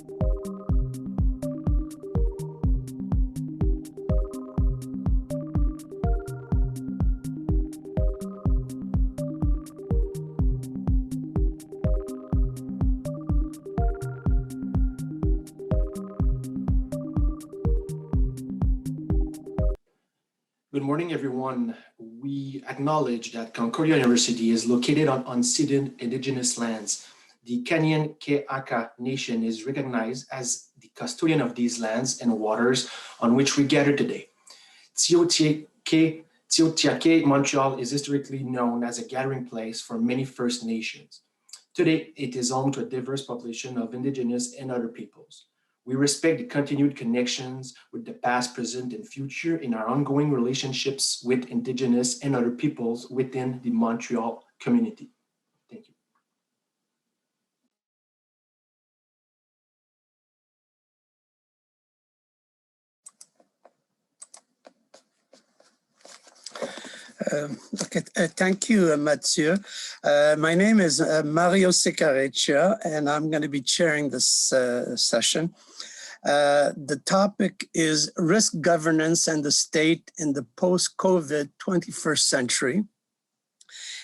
Good morning, everyone. We acknowledge that Concordia University is located on unceded indigenous lands. The Kenyan Keaka Nation is recognized as the custodian of these lands and waters on which we gather today. Tiohtià:ke Montreal is historically known as a gathering place for many First Nations. Today, it is home to a diverse population of indigenous and other peoples. We respect the continued connections with the past, present, and future in our ongoing relationships with Indigenous and other peoples within the Montreal community. Thank you. Thank you, Mathieu. My name is Mario Secareccia, and I'm going to be chairing this session. The topic is risk governance and the state in the post-COVID 21st century.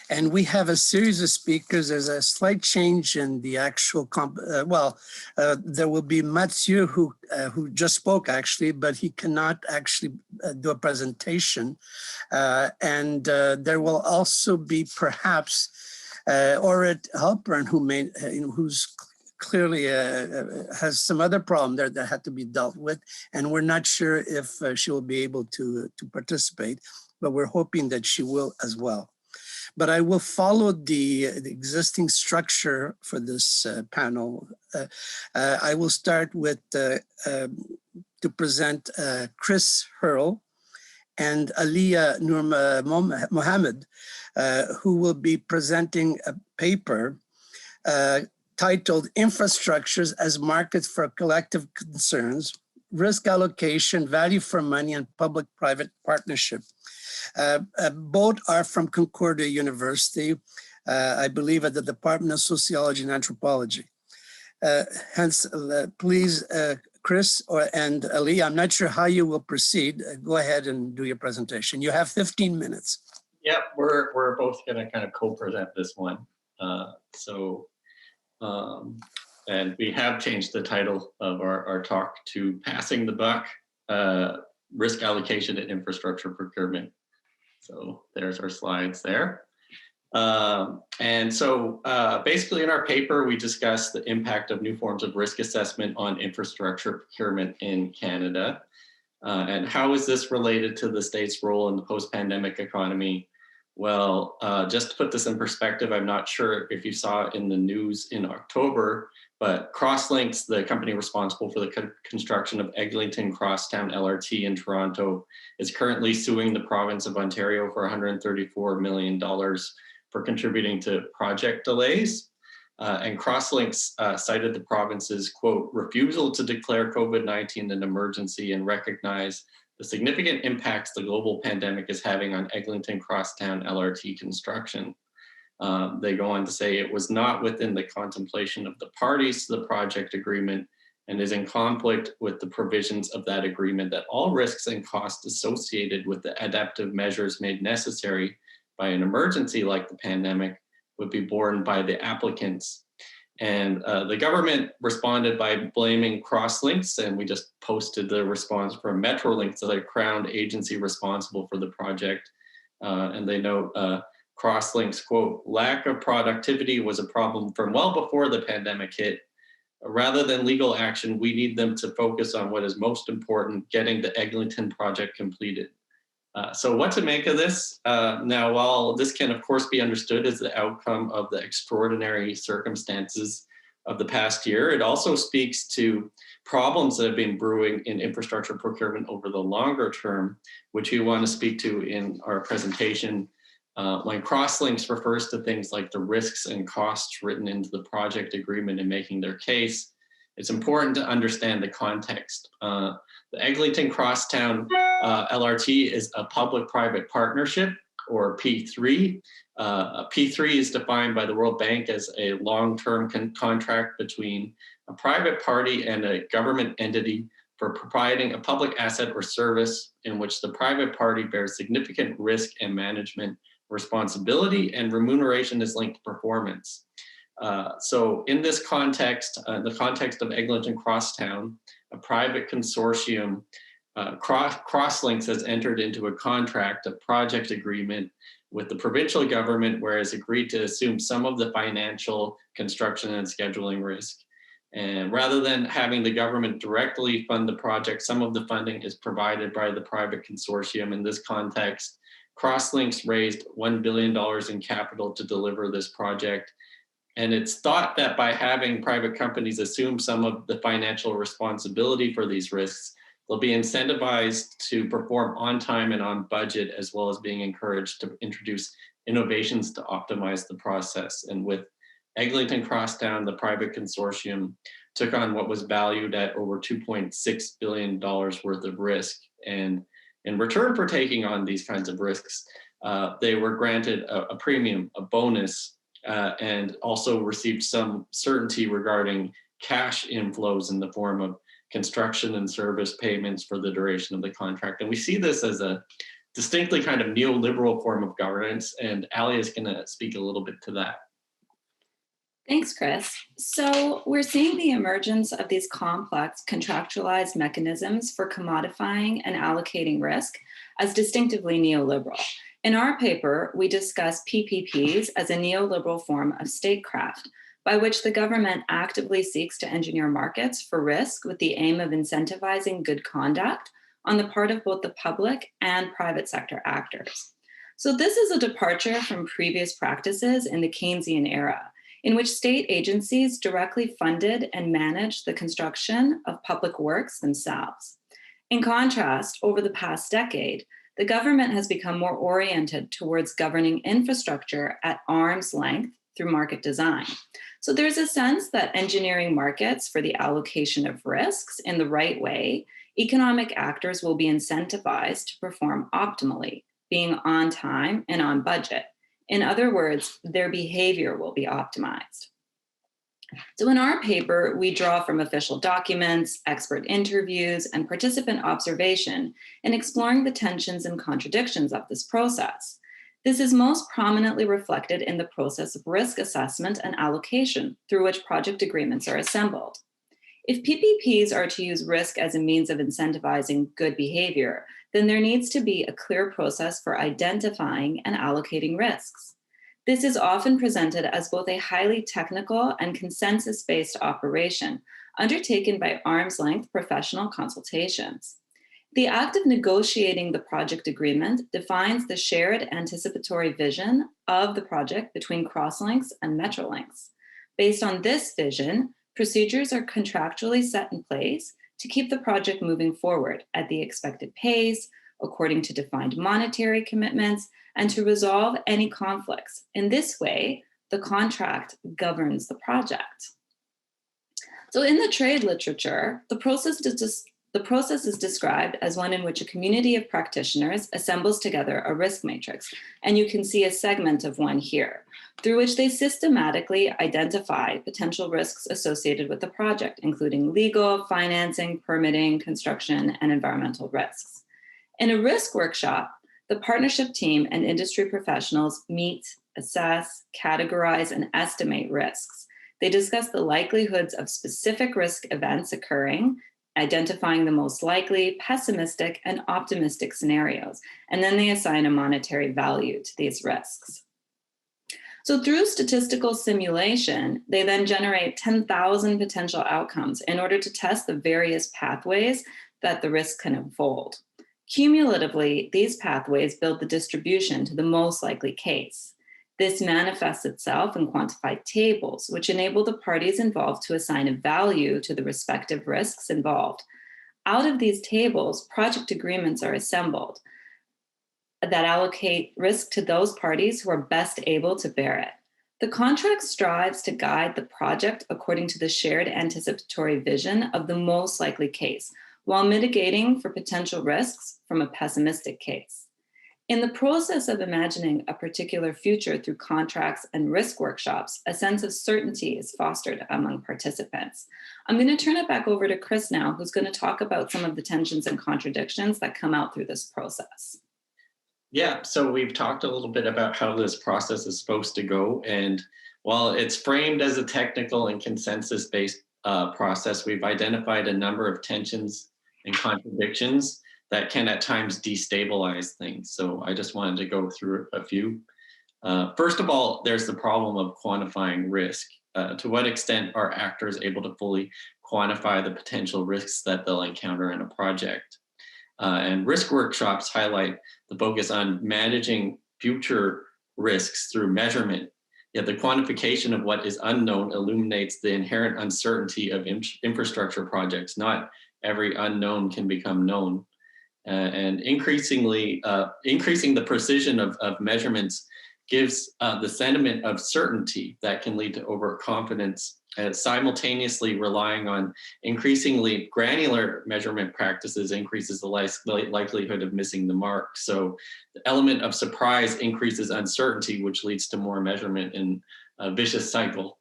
And we have a series of speakers. There's a slight change in the actual, there will be Mathieu who just spoke actually, but he cannot actually do a presentation. There will also be perhaps Orit Halpern who's clearly has some other problem there that had to be dealt with. And we're not sure if she will be able to participate, but we're hoping that she will as well. But I will follow the existing structure for this panel. I will start with to present Chris Hurl and Alia Nurmohamed, who will be presenting a paper titled Infrastructures as Markets for Collective Concerns, Risk Allocation, Value for Money, and Public-Private Partnership. Both are from Concordia University, I believe at the Department of Sociology and Anthropology. Hence, please, Chris and Ali, I'm not sure how you will proceed. Go ahead and do your presentation. You have 15 minutes. Yeah, we're both going to kind of co-present this one. And we have changed the title of our talk to Passing the Buck, Risk Allocation and Infrastructure Procurement. So there's our slides there. Basically in our paper, we discussed the impact of new forms of risk assessment on infrastructure procurement in Canada. And how is this related to the state's role in the post-pandemic economy? Well, just to put this in perspective, I'm not sure if you saw in the news in October, but Crosslinks, the company responsible for the construction of Eglinton Crosstown LRT in Toronto, is currently suing the province of Ontario for $134 million for contributing to project delays. And Crosslinks cited the province's, quote, refusal to declare COVID-19 an emergency and recognize the significant impacts the global pandemic is having on Eglinton Crosstown LRT construction. They go on to say it was not within the contemplation of the parties to the project agreement and is in conflict with the provisions of that agreement that all risks and costs associated with the adaptive measures made necessary by an emergency like the pandemic would be borne by the applicants. And the government responded by blaming Crosslinks, and we just posted the response from Metrolinx, the crown agency responsible for the project. And they note Crosslinks, quote, lack of productivity was a problem from well before the pandemic hit. Rather than legal action, we need them to focus on what is most important, getting the Eglinton project completed. So what to make of this? Now, while this can of course be understood as the outcome of the extraordinary circumstances of the past year, it also speaks to problems that have been brewing in infrastructure procurement over the longer term, which we want to speak to in our presentation. When Crosslinks refers to things like the risks and costs written into the project agreement in making their case, it's important to understand the context. The Eglinton Crosstown LRT is a public-private partnership or P3. P3 is defined by the World Bank as a long-term contract between a private party and a government entity for providing a public asset or service in which the private party bears significant risk and management responsibility, and remuneration is linked to performance. So in this context, the context of Eglinton Crosstown, a private consortium, Crosslinks has entered into a contract, a project agreement with the provincial government, whereas agreed to assume some of the financial, construction, and scheduling risk. And rather than having the government directly fund the project, some of the funding is provided by the private consortium. In this context, Crosslinks raised $1 billion in capital to deliver this project. And it's thought that by having private companies assume some of the financial responsibility for these risks, they'll be incentivized to perform on time and on budget, as well as being encouraged to introduce innovations to optimize the process. And with Eglinton Crosstown, the private consortium took on what was valued at over $2.6 billion worth of risk. And in return for taking on these kinds of risks, they were granted a premium, a bonus, and also received some certainty regarding cash inflows in the form of construction and service payments for the duration of the contract. And we see this as a distinctly kind of neoliberal form of governance, and Alia is going to speak a little bit to that. Thanks, Chris. So we're seeing the emergence of these complex contractualized mechanisms for commodifying and allocating risk as distinctively neoliberal. In our paper, we discuss PPPs as a neoliberal form of statecraft, by which the government actively seeks to engineer markets for risk with the aim of incentivizing good conduct on the part of both the public and private sector actors. So this is a departure from previous practices in the Keynesian era, in which state agencies directly funded and managed the construction of public works themselves. In contrast, over the past decade, the government has become more oriented towards governing infrastructure at arm's length through market design. So there's a sense that engineering markets for the allocation of risks in the right way, economic actors will be incentivized to perform optimally, being on time and on budget. In other words, their behavior will be optimized. So in our paper, we draw from official documents, expert interviews, and participant observation in exploring the tensions and contradictions of this process. This is most prominently reflected in the process of risk assessment and allocation through which project agreements are assembled. If PPPs are to use risk as a means of incentivizing good behavior, then there needs to be a clear process for identifying and allocating risks. This is often presented as both a highly technical and consensus-based operation undertaken by arm's-length professional consultations. The act of negotiating the project agreement defines the shared anticipatory vision of the project between Crosslinks and Metrolinks. Based on this vision, procedures are contractually set in place to keep the project moving forward at the expected pace, according to defined monetary commitments, and to resolve any conflicts. In this way, the contract governs the project. So in the trade literature, the process is described as one in which a community of practitioners assembles together a risk matrix, and you can see a segment of one here, through which they systematically identify potential risks associated with the project, including legal, financing, permitting, construction, and environmental risks. In a risk workshop, the partnership team and industry professionals meet, assess, categorize, and estimate risks. They discuss the likelihoods of specific risk events occurring, identifying the most likely, pessimistic, and optimistic scenarios, and then they assign a monetary value to these risks. So through statistical simulation, they then generate 10,000 potential outcomes in order to test the various pathways that the risk can unfold. Cumulatively, these pathways build the distribution to the most likely case. This manifests itself in quantified tables, which enable the parties involved to assign a value to the respective risks involved. Out of these tables, project agreements are assembled that allocate risk to those parties who are best able to bear it. The contract strives to guide the project according to the shared anticipatory vision of the most likely case, while mitigating for potential risks from a pessimistic case. In the process of imagining a particular future through contracts and risk workshops, a sense of certainty is fostered among participants. I'm going to turn it back over to Chris now, who's going to talk about some of the tensions and contradictions that come out through this process. Yeah, so we've talked a little bit about how this process is supposed to go. And while it's framed as a technical and consensus-based process, we've identified a number of tensions and contradictions that can at times destabilize things. So I just wanted to go through a few. First of all, there's the problem of quantifying risk. To what extent are actors able to fully quantify the potential risks that they'll encounter in a project? And risk workshops highlight the focus on managing future risks through measurement. Yet the quantification of what is unknown illuminates the inherent uncertainty of infrastructure projects. Not every unknown can become known. And increasing the precision of measurements gives the sentiment of certainty that can lead to overconfidence, simultaneously relying on increasingly granular measurement practices increases the likelihood of missing the mark. So the element of surprise increases uncertainty, which leads to more measurement in a vicious cycle.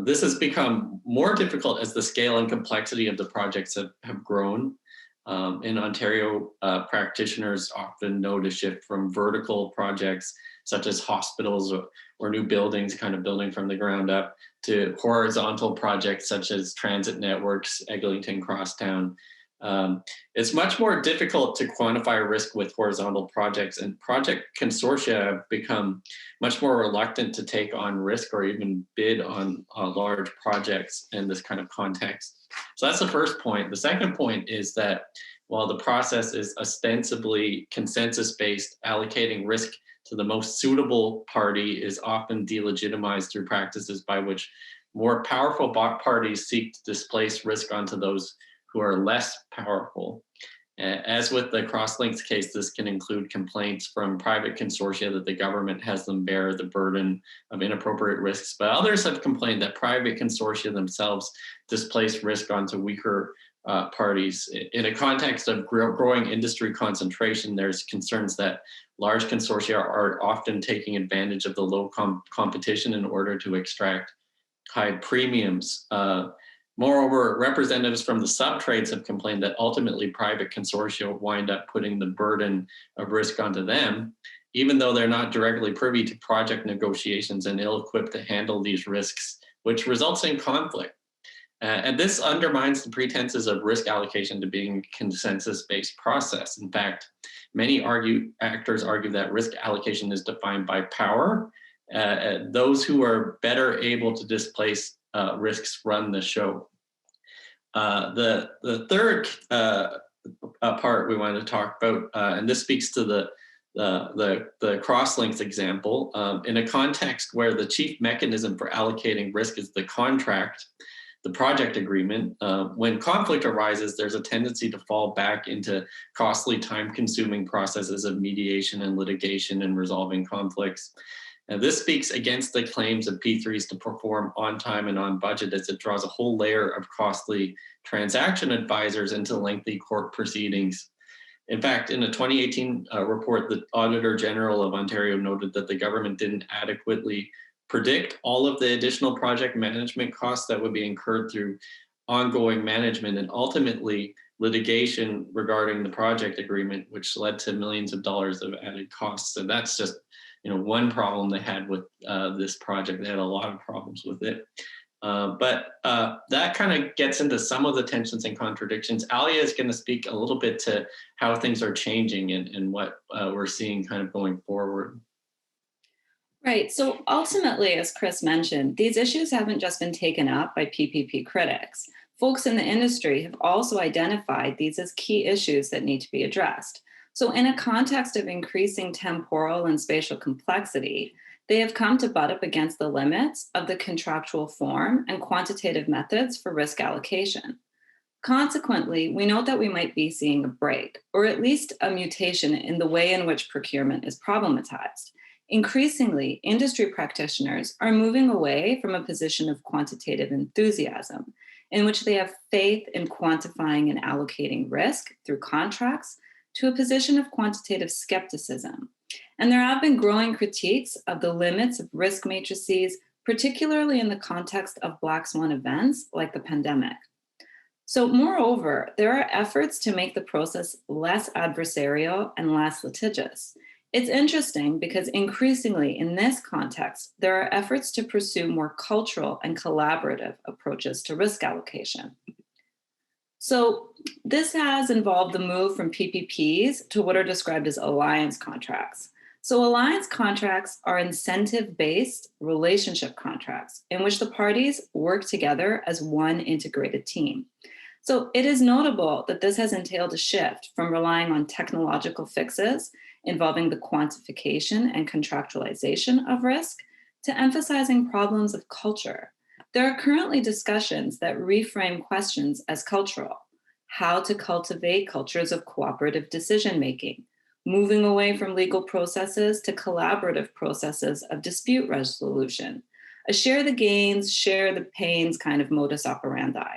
This has become more difficult as the scale and complexity of the projects have grown. In Ontario, practitioners often note a shift from vertical projects such as hospitals or new buildings, kind of building from the ground up, to horizontal projects such as transit networks, Eglinton Crosstown. It's much more difficult to quantify risk with horizontal projects, and project consortia have become much more reluctant to take on risk or even bid on large projects in this kind of context. So that's the first point. The second point is that while the process is ostensibly consensus-based, allocating risk to the most suitable party is often delegitimized through practices by which more powerful parties seek to displace risk onto those who are less powerful. As with the cross-links case, this can include complaints from private consortia that the government has them bear the burden of inappropriate risks, but others have complained that private consortia themselves displace risk onto weaker parties. In a context of growing industry concentration, there's concerns that large consortia are often taking advantage of the low competition in order to extract high premiums. Moreover, representatives from the sub-trades have complained that ultimately private consortia wind up putting the burden of risk onto them, even though they're not directly privy to project negotiations and ill-equipped to handle these risks, which results in conflict. And this undermines the pretenses of risk allocation to being a consensus-based process. In fact, many actors argue that risk allocation is defined by power. Those who are better able to displace risks run the show. The third part we want to talk about, and this speaks to the cross-links example, in a context where the chief mechanism for allocating risk is the contract, the project agreement. When conflict arises, there's a tendency to fall back into costly, time-consuming processes of mediation and litigation and resolving conflicts. And this speaks against the claims of P3s to perform on time and on budget, as it draws a whole layer of costly transaction advisors into lengthy court proceedings. In fact, in a 2018 report, the Auditor General of Ontario noted that the government didn't adequately predict all of the additional project management costs that would be incurred through ongoing management and ultimately litigation regarding the project agreement, which led to millions of dollars of added costs. And that's just one problem they had with this project. They had a lot of problems with it. But that kind of gets into some of the tensions and contradictions. Alia is going to speak a little bit to how things are changing and what we're seeing kind of going forward. Right. So ultimately, as Chris mentioned, these issues haven't just been taken up by PPP critics. Folks in the industry have also identified these as key issues that need to be addressed. So in a context of increasing temporal and spatial complexity, they have come to butt up against the limits of the contractual form and quantitative methods for risk allocation. Consequently, we note that we might be seeing a break, or at least a mutation in the way in which procurement is problematized. Increasingly, industry practitioners are moving away from a position of quantitative enthusiasm, in which they have faith in quantifying and allocating risk through contracts, to a position of quantitative skepticism. And there have been growing critiques of the limits of risk matrices, particularly in the context of Black Swan events like the pandemic. So moreover, there are efforts to make the process less adversarial and less litigious. It's interesting because increasingly in this context, there are efforts to pursue more cultural and collaborative approaches to risk allocation. So this has involved the move from PPPs to what are described as alliance contracts. So alliance contracts are incentive-based relationship contracts in which the parties work together as one integrated team. So it is notable that this has entailed a shift from relying on technological fixes involving the quantification and contractualization of risk to emphasizing problems of culture. There are currently discussions that reframe questions as cultural: how to cultivate cultures of cooperative decision-making, moving away from legal processes to collaborative processes of dispute resolution, a share the gains, share the pains kind of modus operandi.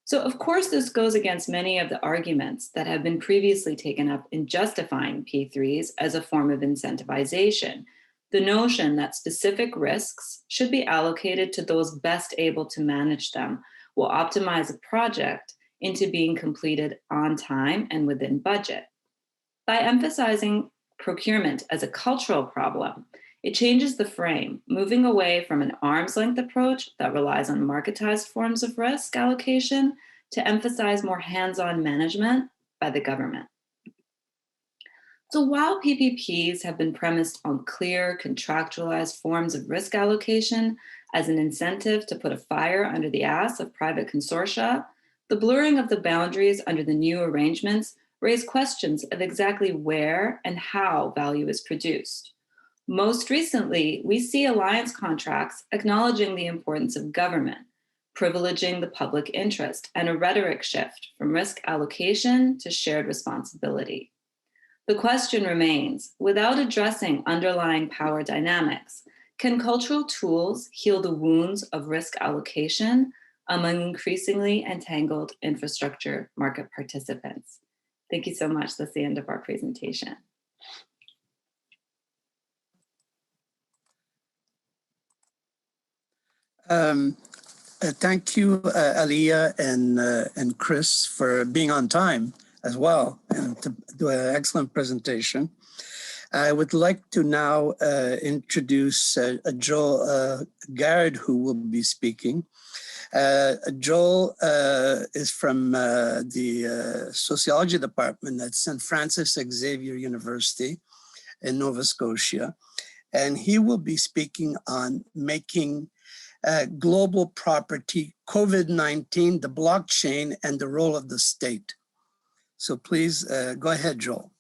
So of course, this goes against many of the arguments that have been previously taken up in justifying P3s as a form of incentivization. The notion that specific risks should be allocated to those best able to manage them will optimize a project into being completed on time and within budget. By emphasizing procurement as a cultural problem, it changes the frame, moving away from an arm's length approach that relies on marketized forms of risk allocation to emphasize more hands-on management by the government. So while PPPs have been premised on clear, contractualized forms of risk allocation as an incentive to put a fire under the ass of private consortia, the blurring of the boundaries under the new arrangements raise questions of exactly where and how value is produced. Most recently, we see alliance contracts acknowledging the importance of government, privileging the public interest, and a rhetoric shift from risk allocation to shared responsibility. The question remains, without addressing underlying power dynamics, can cultural tools heal the wounds of risk allocation among increasingly entangled infrastructure market participants? Thank you so much. That's the end of our presentation. Thank you, Alia and Chris, for being on time as well and to do an excellent presentation. I would like to now introduce Joel Garrod, who will be speaking. Joel is from the sociology department at St. Francis Xavier University in Nova Scotia, and he will be speaking on making global property, COVID-19, the blockchain, and the role of the state. So please go ahead, Joel.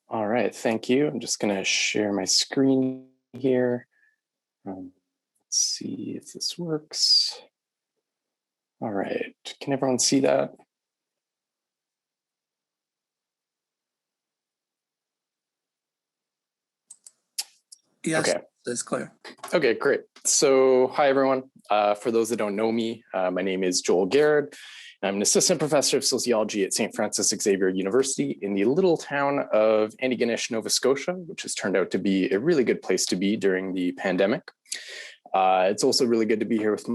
All right, thank you. I'm just going to share my screen here. Let's see if this works. All right, can everyone see that? Yes, okay. That's clear. Okay, great. So hi, everyone. For those that don't know me, my name is Joel Garrod. I'm an assistant professor of sociology at St. Francis Xavier University in the little town of Antigonish, Nova Scotia, which has turned out to be a really good place to be during the pandemic. It's also really good to be here with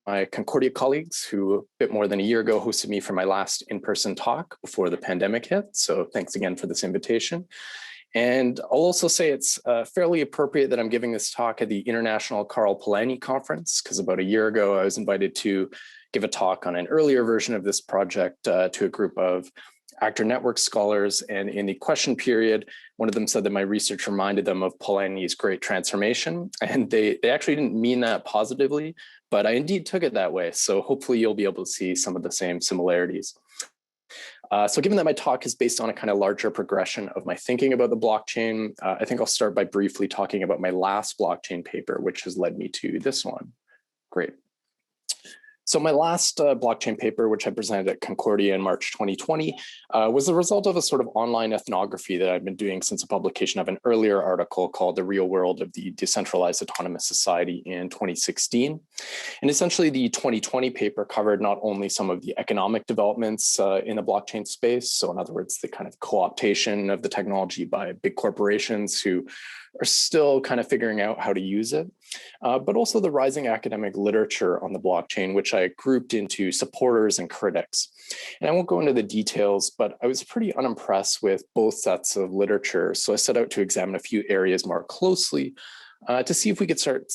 my Concordia colleagues who a bit more than a year ago hosted me for my last in-person talk before the pandemic hit. So thanks again for this invitation. And I'll also say it's fairly appropriate that I'm giving this talk at the International Karl Polanyi Conference, because about a year ago, I was invited to give a talk on an earlier version of this project to a group of actor network scholars. And in the question period, one of them said that my research reminded them of Polanyi's Great Transformation. And they actually didn't mean that positively, but I indeed took it that way. So hopefully you'll be able to see some of the same similarities. So given that my talk is based on a kind of larger progression of my thinking about the blockchain, I think I'll start by briefly talking about my last blockchain paper, which has led me to this one. Great. So my last blockchain paper, which I presented at Concordia in March 2020, was the result of a sort of online ethnography that I've been doing since the publication of an earlier article called The Real World of the Decentralized Autonomous Society in 2016. And essentially the 2020 paper covered not only some of the economic developments in the blockchain space, so in other words, the kind of co-optation of the technology by big corporations who are still kind of figuring out how to use it, but also the rising academic literature on the blockchain, which I grouped into supporters and critics. And I won't go into the details, but I was pretty unimpressed with both sets of literature. So I set out to examine a few areas more closely to see if we could start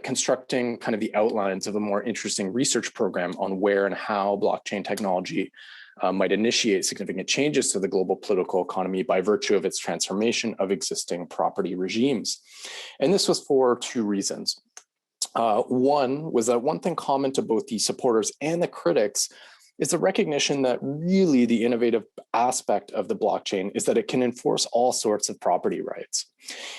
constructing kind of the outlines of a more interesting research program on where and how blockchain technology might initiate significant changes to the global political economy by virtue of its transformation of existing property regimes. And this was for two reasons. One was that one thing common to both the supporters and the critics is the recognition that really the innovative aspect of the blockchain is that it can enforce all sorts of property rights.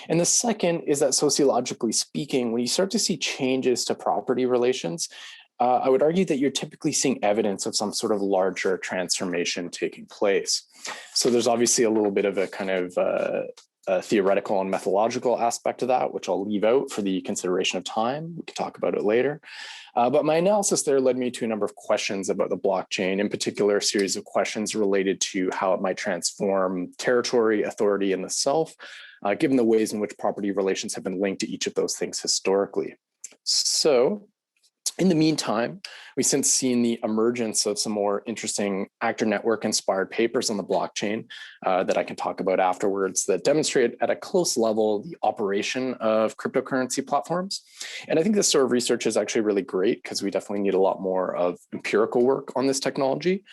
And the second is that sociologically speaking, when you start to see changes to property relations, I would argue that you're typically seeing evidence of some sort of larger transformation taking place. So there's obviously a little bit of a kind of a theoretical and methodological aspect to that, which I'll leave out for the consideration of time. We can talk about it later. But my analysis there led me to a number of questions about the blockchain, in particular, a series of questions related to how it might transform territory, authority, and the self, given the ways in which property relations have been linked to each of those things historically. So, in the meantime, we've since seen the emergence of some more interesting actor network inspired papers on the blockchain that I can talk about afterwards that demonstrate at a close level the operation of cryptocurrency platforms. And I think this sort of research is actually really great because we definitely need a lot more of empirical work on this technology.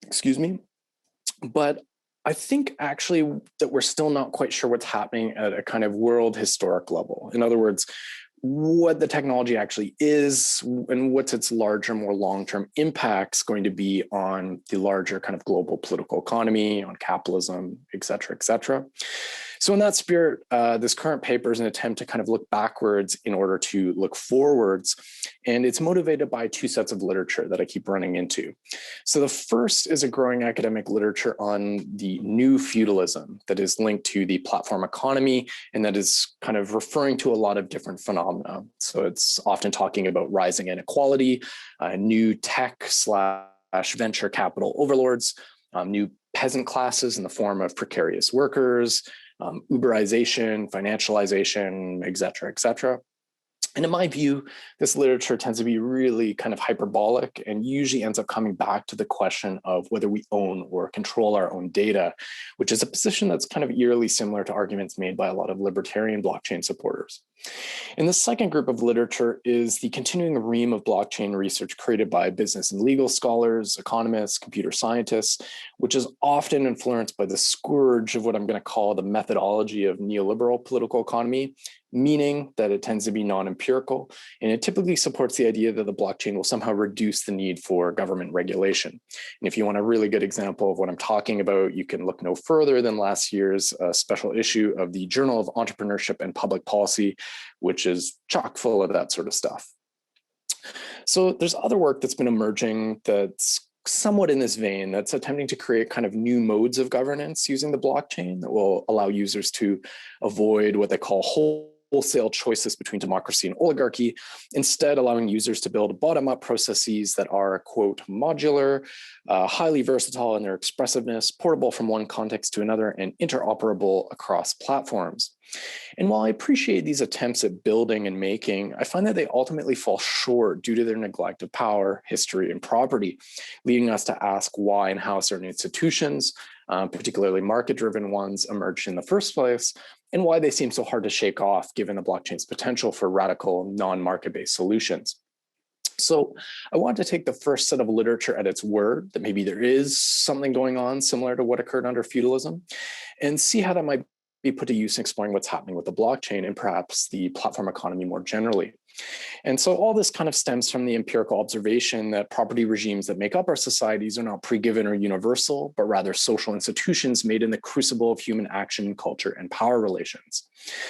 Excuse me. But I think actually that we're still not quite sure what's happening at a kind of world historic level. In other words, what the technology actually is and what's its larger, more long-term impacts going to be on the larger kind of global political economy, on capitalism, et cetera, et cetera. So in that spirit, this current paper is an attempt to kind of look backwards in order to look forwards. And it's motivated by two sets of literature that I keep running into. So the first is a growing academic literature on the new feudalism that is linked to the platform economy and that is kind of referring to a lot of different phenomena. So it's often talking about rising inequality, new tech/venture capital overlords, new peasant classes in the form of precarious workers, Uberization, financialization, et cetera, et cetera. And in my view, this literature tends to be really kind of hyperbolic and usually ends up coming back to the question of whether we own or control our own data, which is a position that's kind of eerily similar to arguments made by a lot of libertarian blockchain supporters. And the second group of literature is the continuing ream of blockchain research created by business and legal scholars, economists, computer scientists, which is often influenced by the scourge of what I'm going to call the methodology of neoliberal political economy, meaning that it tends to be non-empirical, and it typically supports the idea that the blockchain will somehow reduce the need for government regulation. And if you want a really good example of what I'm talking about, you can look no further than last year's special issue of the Journal of Entrepreneurship and Public Policy, which is chock full of that sort of stuff. So there's other work that's been emerging that's somewhat in this vein, that's attempting to create kind of new modes of governance using the blockchain that will allow users to avoid what they call wholesale choices between democracy and oligarchy, instead allowing users to build bottom-up processes that are, quote, modular, highly versatile in their expressiveness, portable from one context to another, and interoperable across platforms. And while I appreciate these attempts at building and making, I find that they ultimately fall short due to their neglect of power, history, and property, leading us to ask why and how certain institutions, particularly market-driven ones, emerged in the first place, and why they seem so hard to shake off given the blockchain's potential for radical non-market-based solutions. So I want to take the first set of literature at its word, that maybe there is something going on similar to what occurred under feudalism, and see how that might be put to use in exploring what's happening with the blockchain and perhaps the platform economy more generally. And so all this kind of stems from the empirical observation that property regimes that make up our societies are not pre-given or universal, but rather social institutions made in the crucible of human action, culture, and power relations.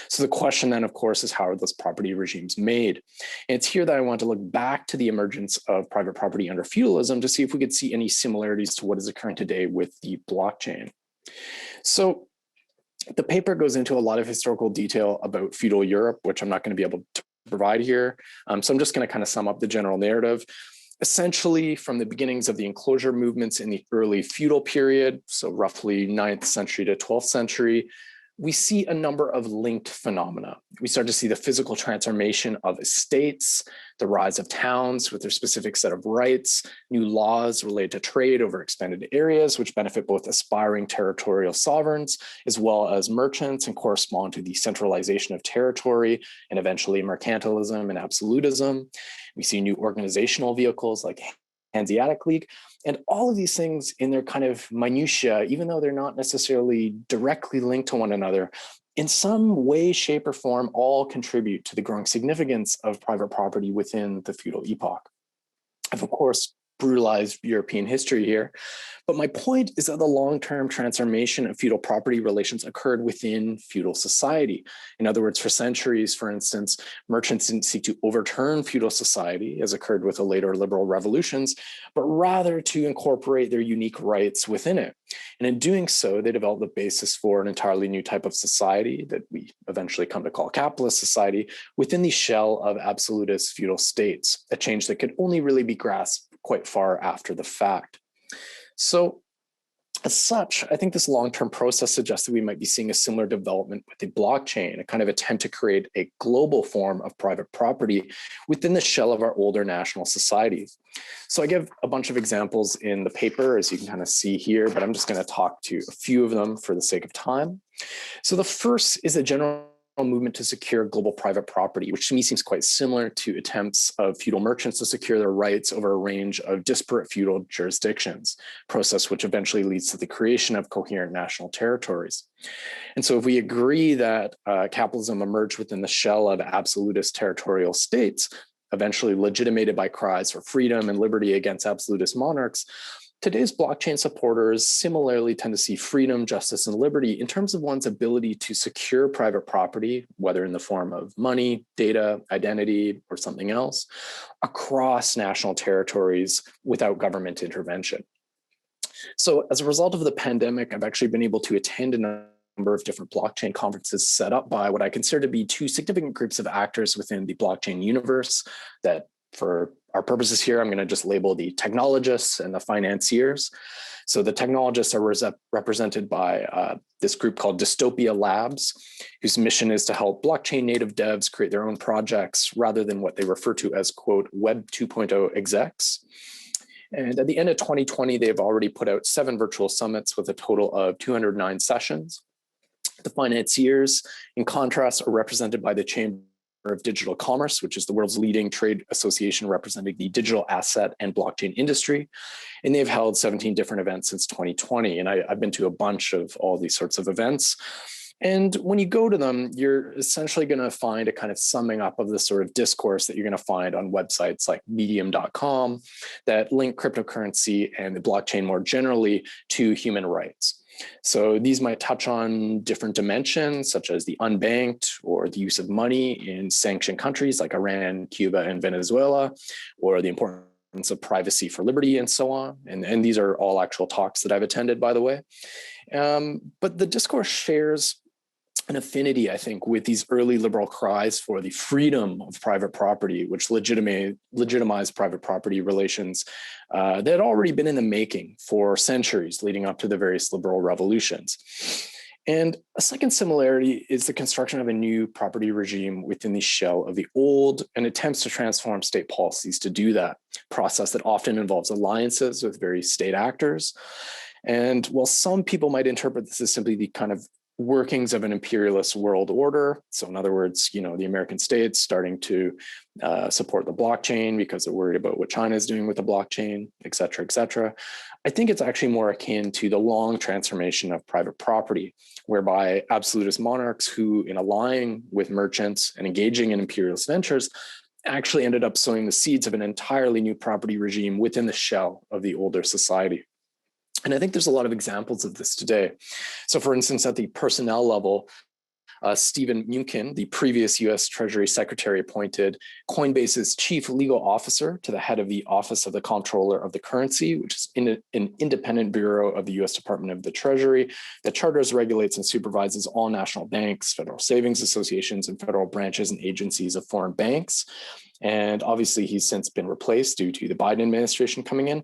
So the question then, of course, is how are those property regimes made? And it's here that I want to look back to the emergence of private property under feudalism to see if we could see any similarities to what is occurring today with the blockchain. So the paper goes into a lot of historical detail about feudal Europe, which I'm not going to be able to provide here. So I'm just going to kind of sum up the general narrative. Essentially, from the beginnings of the enclosure movements in the early feudal period, so roughly 9th century to 12th century, we see a number of linked phenomena. We start to see the physical transformation of estates, the rise of towns with their specific set of rights, new laws related to trade over expanded areas, which benefit both aspiring territorial sovereigns as well as merchants and correspond to the centralization of territory and eventually mercantilism and absolutism. We see new organizational vehicles like Hanseatic League, and all of these things in their kind of minutiae, even though they're not necessarily directly linked to one another, in some way, shape, or form, all contribute to the growing significance of private property within the feudal epoch. I've, of course, brutalized European history here, but my point is that the long-term transformation of feudal property relations occurred within feudal society. In other words, for centuries, for instance, merchants didn't seek to overturn feudal society, as occurred with the later liberal revolutions, but rather to incorporate their unique rights within it. And in doing so, they developed the basis for an entirely new type of society that we eventually come to call capitalist society within the shell of absolutist feudal states, a change that could only really be grasped quite far after the fact. So as such, I think this long-term process suggests that we might be seeing a similar development with the blockchain, a kind of attempt to create a global form of private property within the shell of our older national societies. So I give a bunch of examples in the paper, as you can kind of see here, but I'm just going to talk to a few of them for the sake of time. So the first is a general movement to secure global private property, which to me seems quite similar to attempts of feudal merchants to secure their rights over a range of disparate feudal jurisdictions, process which eventually leads to the creation of coherent national territories. And so if we agree that capitalism emerged within the shell of absolutist territorial states, eventually legitimated by cries for freedom and liberty against absolutist monarchs, today's blockchain supporters similarly tend to see freedom, justice, and liberty in terms of one's ability to secure private property, whether in the form of money, data, identity, or something else, across national territories without government intervention. So as a result of the pandemic, I've actually been able to attend a number of different blockchain conferences set up by what I consider to be two significant groups of actors within the blockchain universe that, for our purposes here, I'm going to just label the technologists and the financiers. So the technologists are represented by this group called Dystopia Labs, whose mission is to help blockchain native devs create their own projects rather than what they refer to as, quote, Web 2.0 execs. And at the end of 2020, they've already put out 7 virtual summits with a total of 209 sessions. The financiers, in contrast, are represented by the Chamber of Digital Commerce, which is the world's leading trade association representing the digital asset and blockchain industry. And they've held 17 different events since 2020. And I've been to a bunch of all these sorts of events. And when you go to them, you're essentially going to find a kind of summing up of the sort of discourse that you're going to find on websites like medium.com that link cryptocurrency and the blockchain more generally to human rights. So these might touch on different dimensions, such as the unbanked or the use of money in sanctioned countries like Iran, Cuba, and Venezuela, or the importance of privacy for liberty and so on. And these are all actual talks that I've attended, by the way. But the discourse shares an affinity, I think, with these early liberal cries for the freedom of private property, which legitimized private property relations that had already been in the making for centuries leading up to the various liberal revolutions. And a second similarity is the construction of a new property regime within the shell of the old and attempts to transform state policies to do that, process that often involves alliances with various state actors. And while some people might interpret this as simply the kind of workings of an imperialist world order. So in other words, you know, the American states starting to support the blockchain because they're worried about what China is doing with the blockchain, et cetera, et cetera. I think it's actually more akin to the long transformation of private property, whereby absolutist monarchs who, in allying with merchants and engaging in imperialist ventures, actually ended up sowing the seeds of an entirely new property regime within the shell of the older society. And I think there's a lot of examples of this today. So for instance, at the personnel level, Stephen Mnuchin, the previous US Treasury Secretary, appointed Coinbase's chief legal officer to the head of the Office of the Comptroller of the Currency, which is an independent bureau of the US Department of the Treasury that charters, regulates, and supervises all national banks, federal savings associations, and federal branches and agencies of foreign banks. And obviously, he's since been replaced due to the Biden administration coming in.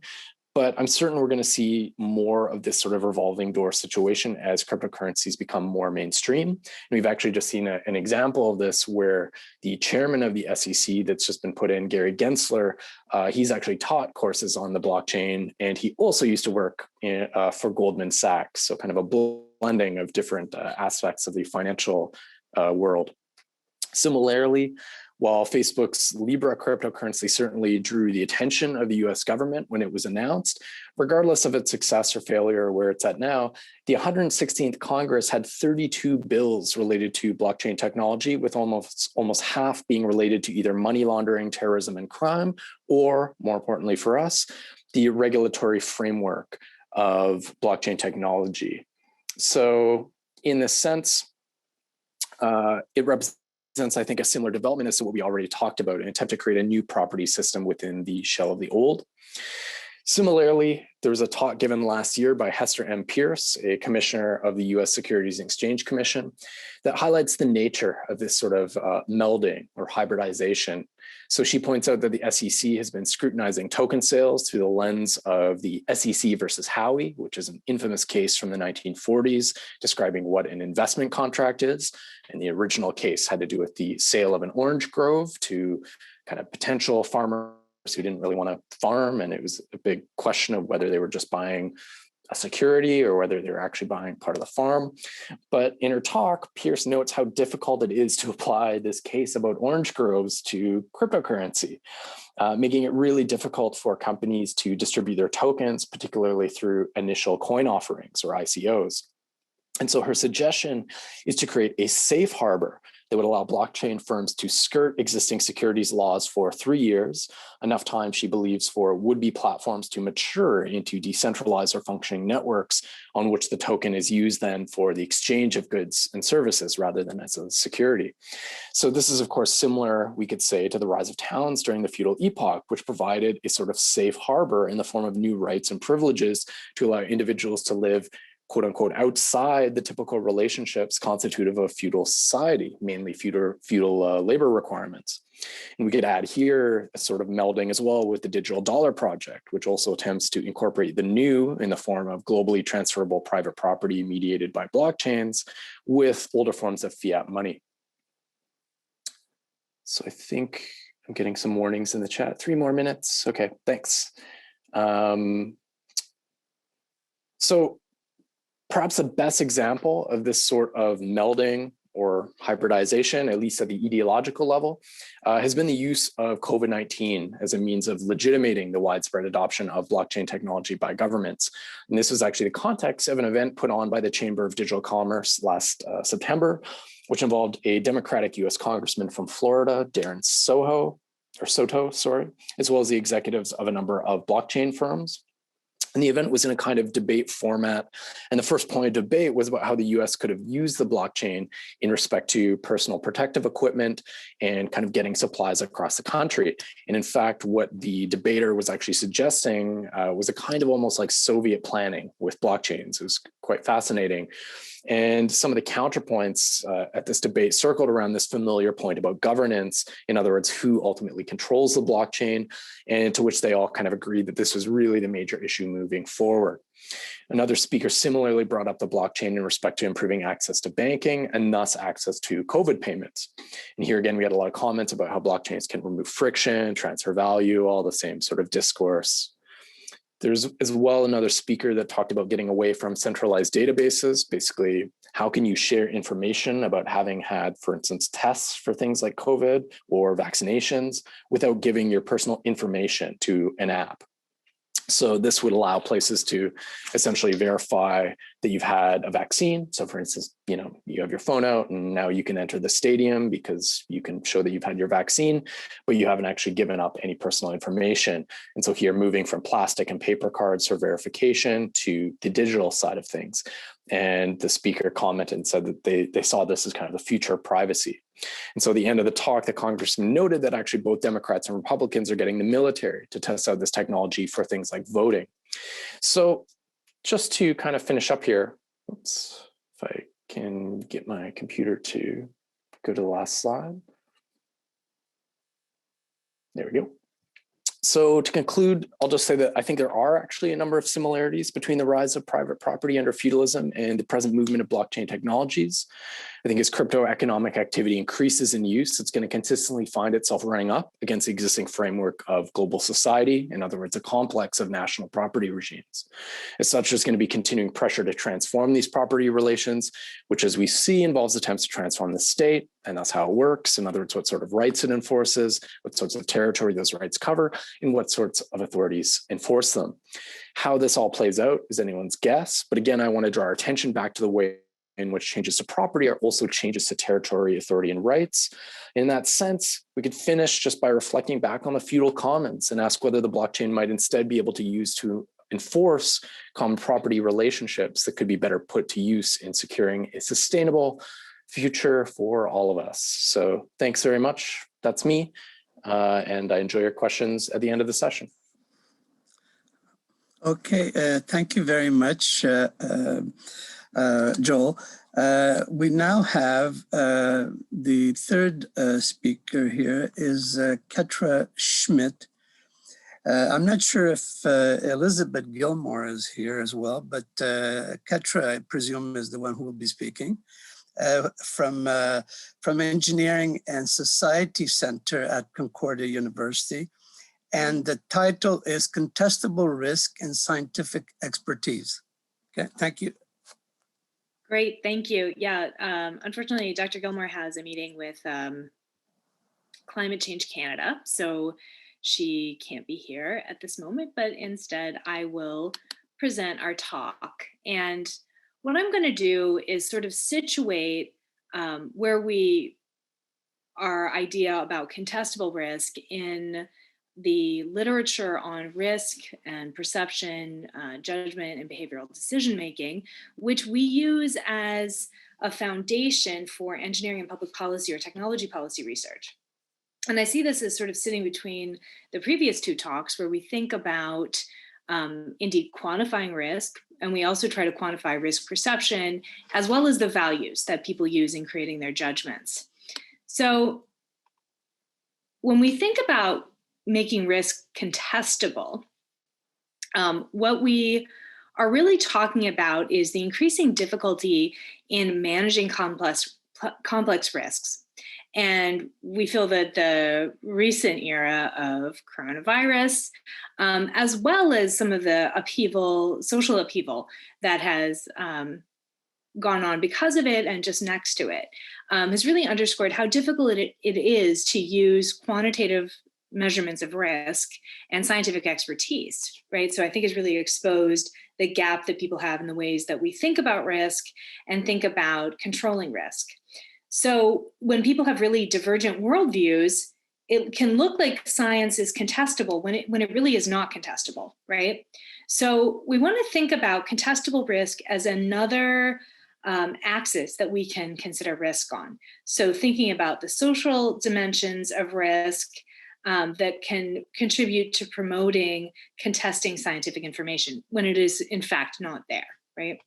But I'm certain we're going to see more of this sort of revolving door situation as cryptocurrencies become more mainstream. And we've actually just seen an example of this where the chairman of the SEC that's just been put in, Gary Gensler, he's actually taught courses on the blockchain, and he also used to work for Goldman Sachs. So kind of a blending of different aspects of the financial world. Similarly, while Facebook's Libra cryptocurrency certainly drew the attention of the US government when it was announced, regardless of its success or failure or where it's at now, the 116th Congress had 32 bills related to blockchain technology, with almost half being related to either money laundering, terrorism, and crime, or more importantly for us, the regulatory framework of blockchain technology. So in this sense, it represents, I think, a similar development as to what we already talked about, an attempt to create a new property system within the shell of the old. Similarly, there was a talk given last year by Hester M. Pierce, a commissioner of the US Securities and Exchange Commission, that highlights the nature of this sort of melding or hybridization. So she points out that the SEC has been scrutinizing token sales through the lens of the SEC versus Howey, which is an infamous case from the 1940s describing what an investment contract is. And the original case had to do with the sale of an orange grove to kind of potential farmers who didn't really want to farm. And it was a big question of whether they were just buying a security or whether they're actually buying part of the farm. But in her talk, Pierce notes how difficult it is to apply this case about orange groves to cryptocurrency, making it really difficult for companies to distribute their tokens, particularly through initial coin offerings or ICOs. And so her suggestion is to create a safe harbor that would allow blockchain firms to skirt existing securities laws for 3 years, enough time, she believes, for would-be platforms to mature into decentralized or functioning networks on which the token is used then for the exchange of goods and services rather than as a security. So this is, of course, similar, we could say, to the rise of towns during the feudal epoch, which provided a sort of safe harbor in the form of new rights and privileges to allow individuals to live, quote unquote, outside the typical relationships constitutive of feudal society, mainly feudal labor requirements. And we could add here a sort of melding as well with the Digital Dollar Project, which also attempts to incorporate the new in the form of globally transferable private property mediated by blockchains with older forms of fiat money. So I think I'm getting some warnings in the chat. 3 more minutes. Okay, thanks. So perhaps the best example of this sort of melding or hybridization, at least at the ideological level, has been the use of COVID-19 as a means of legitimating the widespread adoption of blockchain technology by governments. And this was actually the context of an event put on by the Chamber of Digital Commerce last September, which involved a Democratic US Congressman from Florida, Darren Soto, as well as the executives of a number of blockchain firms. And the event was in a kind of debate format. And the first point of debate was about how the US could have used the blockchain in respect to personal protective equipment and kind of getting supplies across the country. And in fact, what the debater was actually suggesting was a kind of almost like Soviet planning with blockchains. It was quite fascinating. And some of the counterpoints at this debate circled around this familiar point about governance, in other words, who ultimately controls the blockchain, and to which they all kind of agreed that this was really the major issue moving forward. Another speaker similarly brought up the blockchain in respect to improving access to banking and thus access to COVID payments. And here again, we had a lot of comments about how blockchains can remove friction, transfer value, all the same sort of discourse There's as well another speaker that talked about getting away from centralized databases. Basically, how can you share information about having had, for instance, tests for things like COVID or vaccinations without giving your personal information to an app? So this would allow places to essentially verify that you've had a vaccine. So for instance, you have your phone out and now you can enter the stadium because you can show that you've had your vaccine, but you haven't actually given up any personal information. And so here, moving from plastic and paper cards for verification to the digital side of things. And the speaker commented and said that they saw this as kind of the future of privacy. And so at the end of the talk, the congressman noted that actually both Democrats and Republicans are getting the military to test out this technology for things like voting. So just to kind of finish up here, oops, if I can get my computer to go to the last slide. There we go. So to conclude, I'll just say that I think there are actually a number of similarities between the rise of private property under feudalism and the present movement of blockchain technologies. I think as crypto economic activity increases in use, it's going to consistently find itself running up against the existing framework of global society. In other words, a complex of national property regimes. As such, there's going to be continuing pressure to transform these property relations, which as we see involves attempts to transform the state, and that's how it works. In other words, what sort of rights it enforces, what sorts of territory those rights cover, and what sorts of authorities enforce them. How this all plays out is anyone's guess. But again, I want to draw our attention back to the way in which changes to property are also changes to territory, authority, and rights. In that sense, we could finish just by reflecting back on the feudal commons and ask whether the blockchain might instead be able to use to enforce common property relationships that could be better put to use in securing a sustainable future for all of us. So thanks very much. That's me. And I enjoy your questions at the end of the session. Okay, thank you very much, Joel. We now have the third speaker here is Ketra Schmitt. I'm not sure if Elisabeth Gilmore is here as well, but Ketra, I presume, is the one who will be speaking from Engineering and Society Center at Concordia University. And the title is Contestable Risk and Scientific Expertise. Okay, thank you. Great, thank you. Yeah, unfortunately, Dr. Gilmore has a meeting with Climate Change Canada, so she can't be here at this moment, but instead I will present our talk. And what I'm going to do is sort of situate where our idea about contestable risk in the literature on risk and perception, judgment, and behavioral decision-making, which we use as a foundation for engineering and public policy or technology policy research. And I see this as sort of sitting between the previous two talks where we think about indeed quantifying risk, and we also try to quantify risk perception, as well as the values that people use in creating their judgments. So when we think about making risk contestable, what we are really talking about is the increasing difficulty in managing complex risks. And we feel that the recent era of coronavirus, as well as some of the social upheaval that has gone on because of it and just next to it, has really underscored how difficult it is to use quantitative measurements of risk and scientific expertise, right? So I think it's really exposed the gap that people have in the ways that we think about risk and think about controlling risk. So when people have really divergent worldviews, it can look like science is contestable when it really is not contestable, right? So we want to think about contestable risk as another axis that we can consider risk on. So thinking about the social dimensions of risk, that can contribute to promoting contesting scientific information when it is in fact not there, right?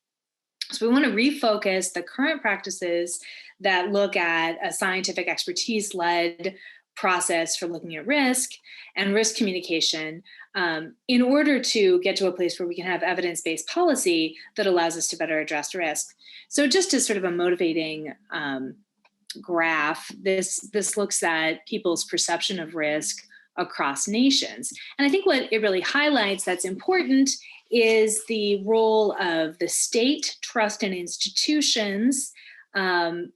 So we want to refocus the current practices that look at a scientific expertise-led process for looking at risk and risk communication in order to get to a place where we can have evidence-based policy that allows us to better address risk. So just as sort of a motivating graph, this looks at people's perception of risk across nations. And I think what it really highlights that's important is the role of the state, trust in institutions,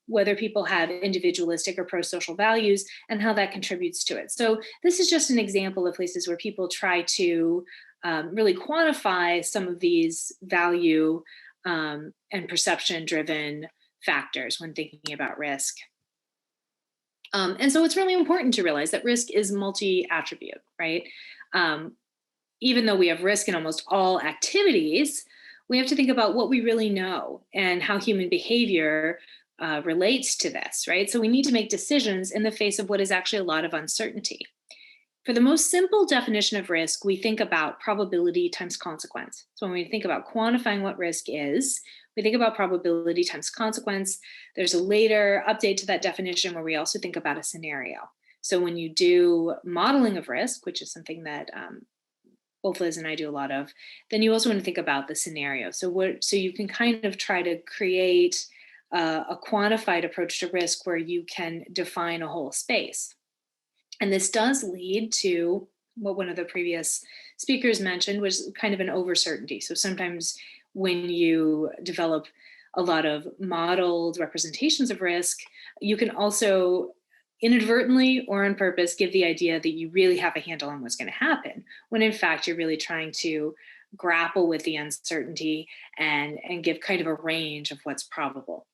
whether people have individualistic or pro-social values, and how that contributes to it. So this is just an example of places where people try to really quantify some of these value and perception-driven factors when thinking about risk. And so it's really important to realize that risk is multi-attribute, right? Even though we have risk in almost all activities, we have to think about what we really know and how human behavior relates to this, right? So we need to make decisions in the face of what is actually a lot of uncertainty. For the most simple definition of risk, we think about probability times consequence. So when we think about quantifying what risk is, we think about probability times consequence. There's a later update to that definition where we also think about a scenario. So when you do modeling of risk, which is something that both Liz and I do a lot of, then you also want to think about the scenario. So you can kind of try to create a quantified approach to risk where you can define a whole space. And this does lead to what one of the previous speakers mentioned, was kind of an overcertainty. So sometimes when you develop a lot of modeled representations of risk, you can also inadvertently or on purpose give the idea that you really have a handle on what's going to happen, when in fact you're really trying to grapple with the uncertainty and give kind of a range of what's probable.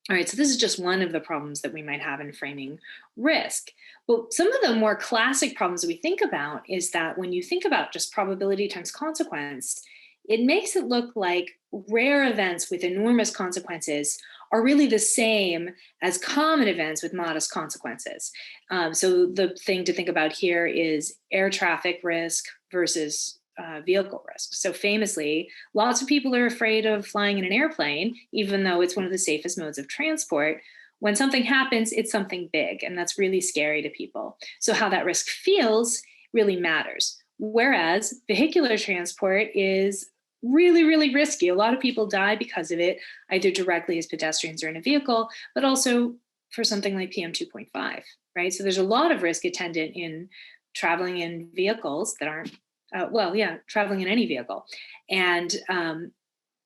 All right, so this is just one of the problems that we might have in framing risk. But some of the more classic problems that we think about is that when you think about just probability times consequence, it makes it look like rare events with enormous consequences are really the same as common events with modest consequences. So the thing to think about here is air traffic risk versus vehicle risk. So famously, lots of people are afraid of flying in an airplane, even though it's one of the safest modes of transport. When something happens, it's something big, and that's really scary to people. So how that risk feels really matters. Whereas vehicular transport is really, really risky. A lot of people die because of it, either directly as pedestrians or in a vehicle, but also for something like PM 2.5, right? So there's a lot of risk attendant in traveling in vehicles that aren't, traveling in any vehicle. And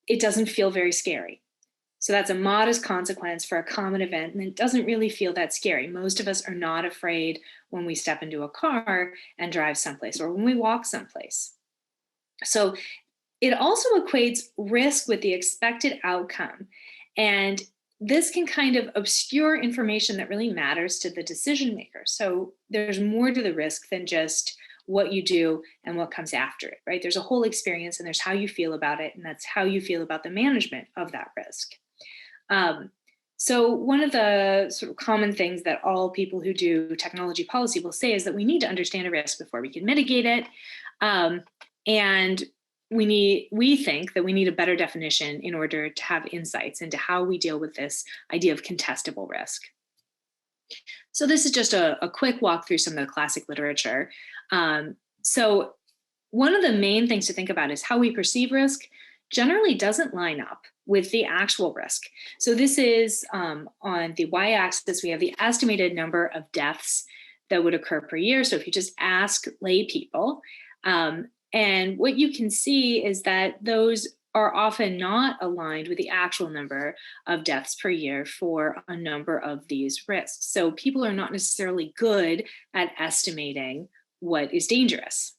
it doesn't feel very scary. So that's a modest consequence for a common event, and it doesn't really feel that scary. Most of us are not afraid when we step into a car and drive someplace, or when we walk someplace. So it also equates risk with the expected outcome. And this can kind of obscure information that really matters to the decision maker. So there's more to the risk than just what you do and what comes after it, right? There's a whole experience, and there's how you feel about it, and that's how you feel about the management of that risk. So one of the sort of common things that all people who do technology policy will say is that we need to understand a risk before we can mitigate it. And we think that we need a better definition in order to have insights into how we deal with this idea of contestable risk. So this is just a quick walk through some of the classic literature. So one of the main things to think about is how we perceive risk generally doesn't line up with the actual risk. So this is on the y-axis, we have the estimated number of deaths that would occur per year. So if you just ask lay people, and what you can see is that those are often not aligned with the actual number of deaths per year for a number of these risks. So people are not necessarily good at estimating what is dangerous.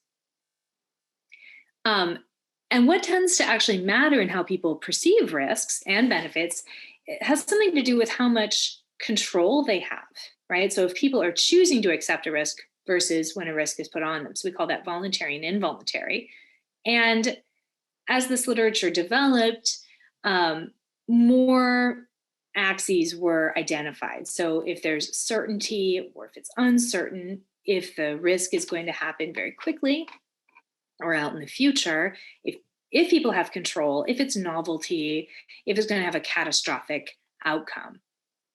And what tends to actually matter in how people perceive risks and benefits, it has something to do with how much control they have, right? So if people are choosing to accept a risk versus when a risk is put on them. So we call that voluntary and involuntary. And as this literature developed, more axes were identified. So if there's certainty or if it's uncertain, if the risk is going to happen very quickly or out in the future, if people have control, if it's novelty, if it's going to have a catastrophic outcome.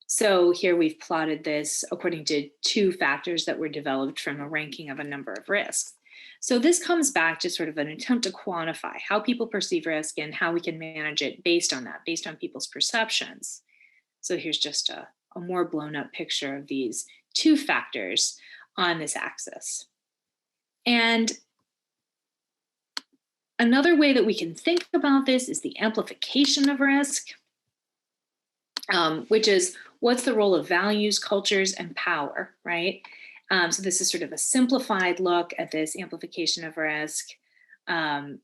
So here we've plotted this according to two factors that were developed from a ranking of a number of risks. So this comes back to sort of an attempt to quantify how people perceive risk and how we can manage it based on that, based on people's perceptions. So here's just a more blown up picture of these two factors on this axis. And another way that we can think about this is the amplification of risk, which is what's the role of values, cultures, and power, right? So this is sort of a simplified look at this amplification of risk, and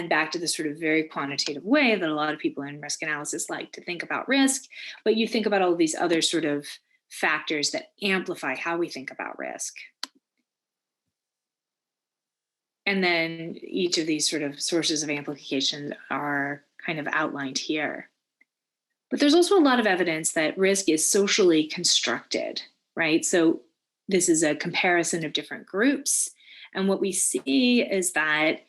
back to this sort of very quantitative way that a lot of people in risk analysis like to think about risk, but you think about all of these other sort of factors that amplify how we think about risk. And then each of these sort of sources of amplification are kind of outlined here. But there's also a lot of evidence that risk is socially constructed, right? So this is a comparison of different groups. And what we see is that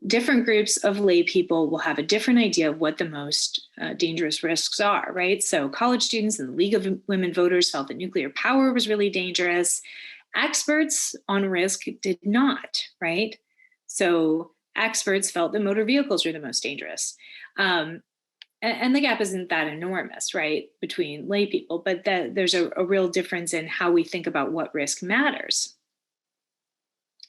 different groups of lay people will have a different idea of what the most dangerous risks are, right? So college students and the League of Women Voters felt that nuclear power was really dangerous. Experts on risk did not, right? So experts felt that motor vehicles were the most dangerous. And the gap isn't that enormous, right, between lay people, but there's a real difference in how we think about what risk matters.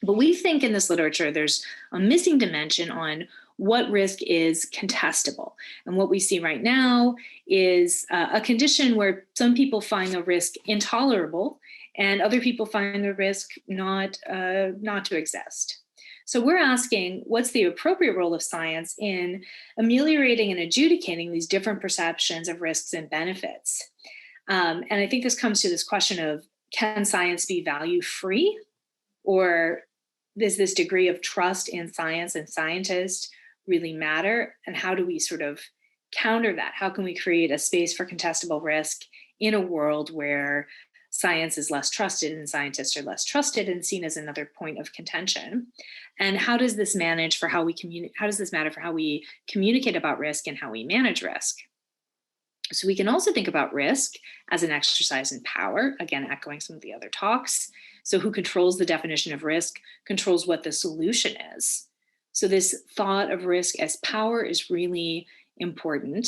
But we think in this literature, there's a missing dimension on what risk is contestable. And what we see right now is a condition where some people find the risk intolerable and other people find the risk not to exist. So we're asking, what's the appropriate role of science in ameliorating and adjudicating these different perceptions of risks and benefits? And I think this comes to this question of, can science be value-free? Or does this degree of trust in science and scientists really matter? And how do we sort of counter that? How can we create a space for contestable risk in a world where science is less trusted and scientists are less trusted and seen as another point of contention? And how does this manage for how we communicate? How does this matter for how we communicate about risk and how we manage risk? So we can also think about risk as an exercise in power, again, echoing some of the other talks. So who controls the definition of risk controls what the solution is. So this thought of risk as power is really important.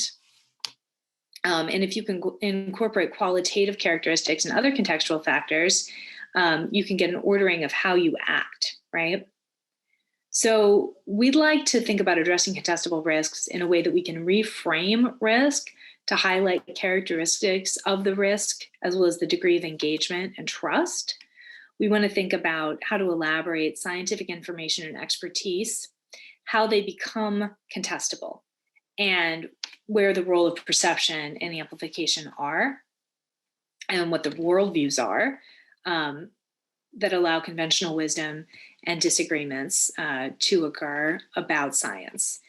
And if you can incorporate qualitative characteristics and other contextual factors, you can get an ordering of how you act, right? So we'd like to think about addressing contestable risks in a way that we can reframe risk to highlight characteristics of the risk, as well as the degree of engagement and trust. We want to think about how to elaborate scientific information and expertise, how they become contestable, and where the role of perception and amplification are, and what the worldviews are that allow conventional wisdom and disagreements to occur about science.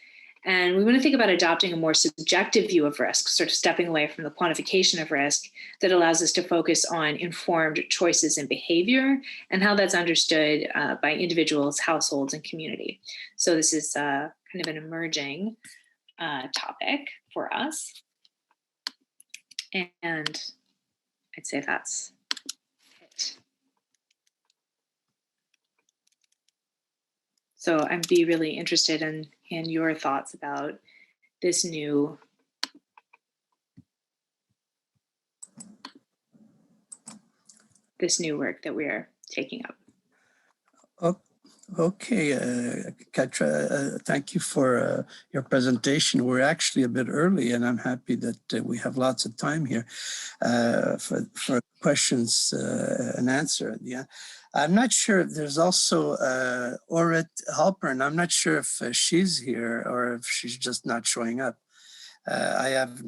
And we want to think about adopting a more subjective view of risk, sort of stepping away from the quantification of risk that allows us to focus on informed choices and behavior and how that's understood by individuals, households, and community. So this is kind of an emerging topic for us. And I'd say that's it. So I'd be really interested in your thoughts about this new work that we're taking up. Okay, Ketra, thank you for your presentation. We're actually a bit early, and I'm happy that we have lots of time here for questions and answer at the end. I'm not sure if there's also Orit Halpern. I'm not sure if she's here or if she's just not showing up. I haven't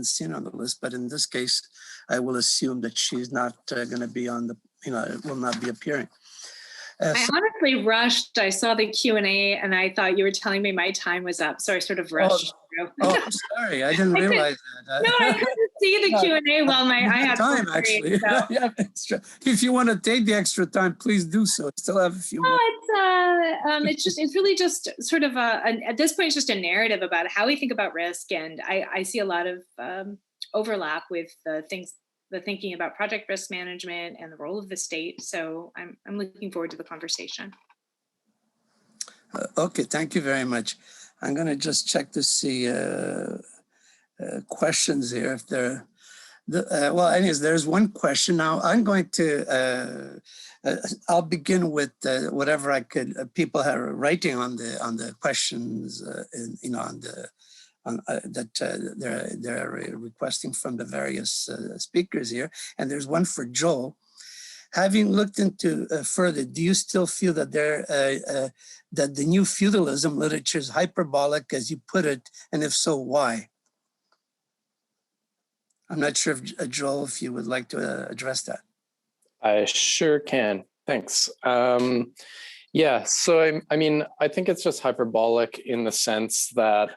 seen her on the list, but in this case, I will assume that she's not going to be on the, will not be appearing. I honestly rushed. I saw the Q&A and I thought you were telling me my time was up. So I sort of rushed through. Oh, sorry. I didn't realize that. No, I couldn't see the Q&A while I had time, actually. So. Yeah, extra. If you want to take the extra time, please do so. I still have a few minutes. It's really just sort of at this point, it's just a narrative about how we think about risk. And I see a lot of overlap with the thinking about project risk management and the role of the state. So I'm looking forward to the conversation. Okay, thank you very much. I'm going to just check to see questions here if there. Well, anyways, there's one question now. I'm going to, I'll begin with whatever I could. People are writing on the questions, that they're requesting from the various speakers here. And there's one for Joel. Having looked into further, do you still feel that that the new feudalism literature is hyperbolic, as you put it, and if so, why? I'm not sure if Joel, if you would like to address that. I sure can. Thanks. Yeah, so I mean, I think it's just hyperbolic in the sense that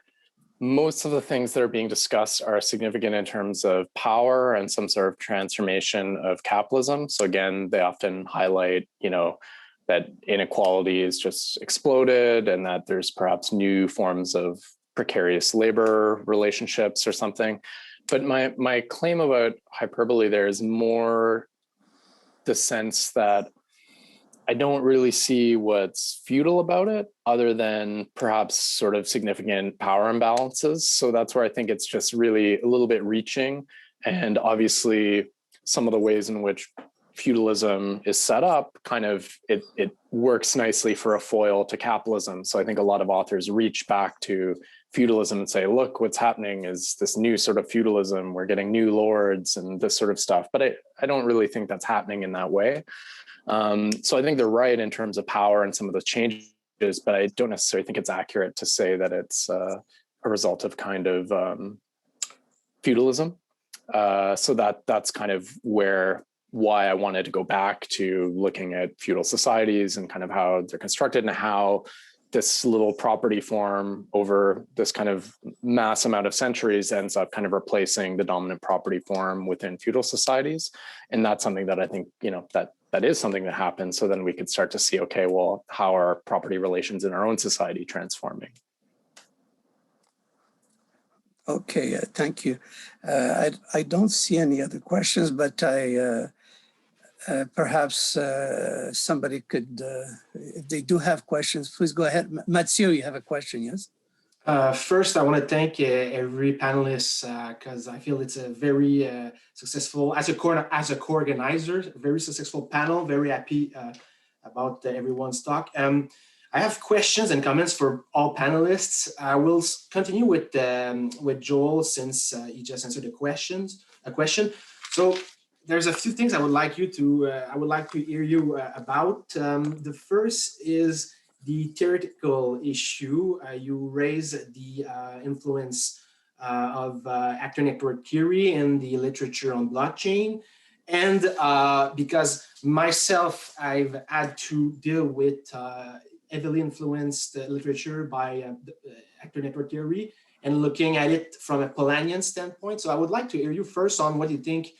most of the things that are being discussed are significant in terms of power and some sort of transformation of capitalism. So again, they often highlight, that inequality is just exploded and that there's perhaps new forms of precarious labor relationships or something. But my claim about hyperbole there is more the sense that I don't really see what's feudal about it other than perhaps sort of significant power imbalances. So that's where I think it's just really a little bit reaching. And obviously some of the ways in which feudalism is set up, kind of, it works nicely for a foil to capitalism. So I think a lot of authors reach back to feudalism and say, look, what's happening is this new sort of feudalism. We're getting new lords and this sort of stuff. But I don't really think that's happening in that way. So I think they're right in terms of power and some of the changes, but I don't necessarily think it's accurate to say that it's a result of kind of feudalism. So that's kind of why I wanted to go back to looking at feudal societies and kind of how they're constructed and how this little property form over this kind of mass amount of centuries ends up kind of replacing the dominant property form within feudal societies. And that's something that I think, that is something that happens. So then we could start to see, okay, well, how are property relations in our own society transforming? Okay, thank you. I don't see any other questions, but perhaps somebody could, if they do have questions, please go ahead. Mathieu, you have a question, yes? First, I want to thank every panelist because I feel it's a very successful, as a co-organizer, very successful panel, very happy about everyone's talk. I have questions and comments for all panelists. I will continue with Joel since he just answered a question. So there's a few things I would like to hear you about. The first is the theoretical issue. You raise the influence of actor network theory in the literature on blockchain. And because myself, I've had to deal with heavily influenced literature by actor network theory and looking at it from a Polanyian standpoint. So I would like to hear you first on what you think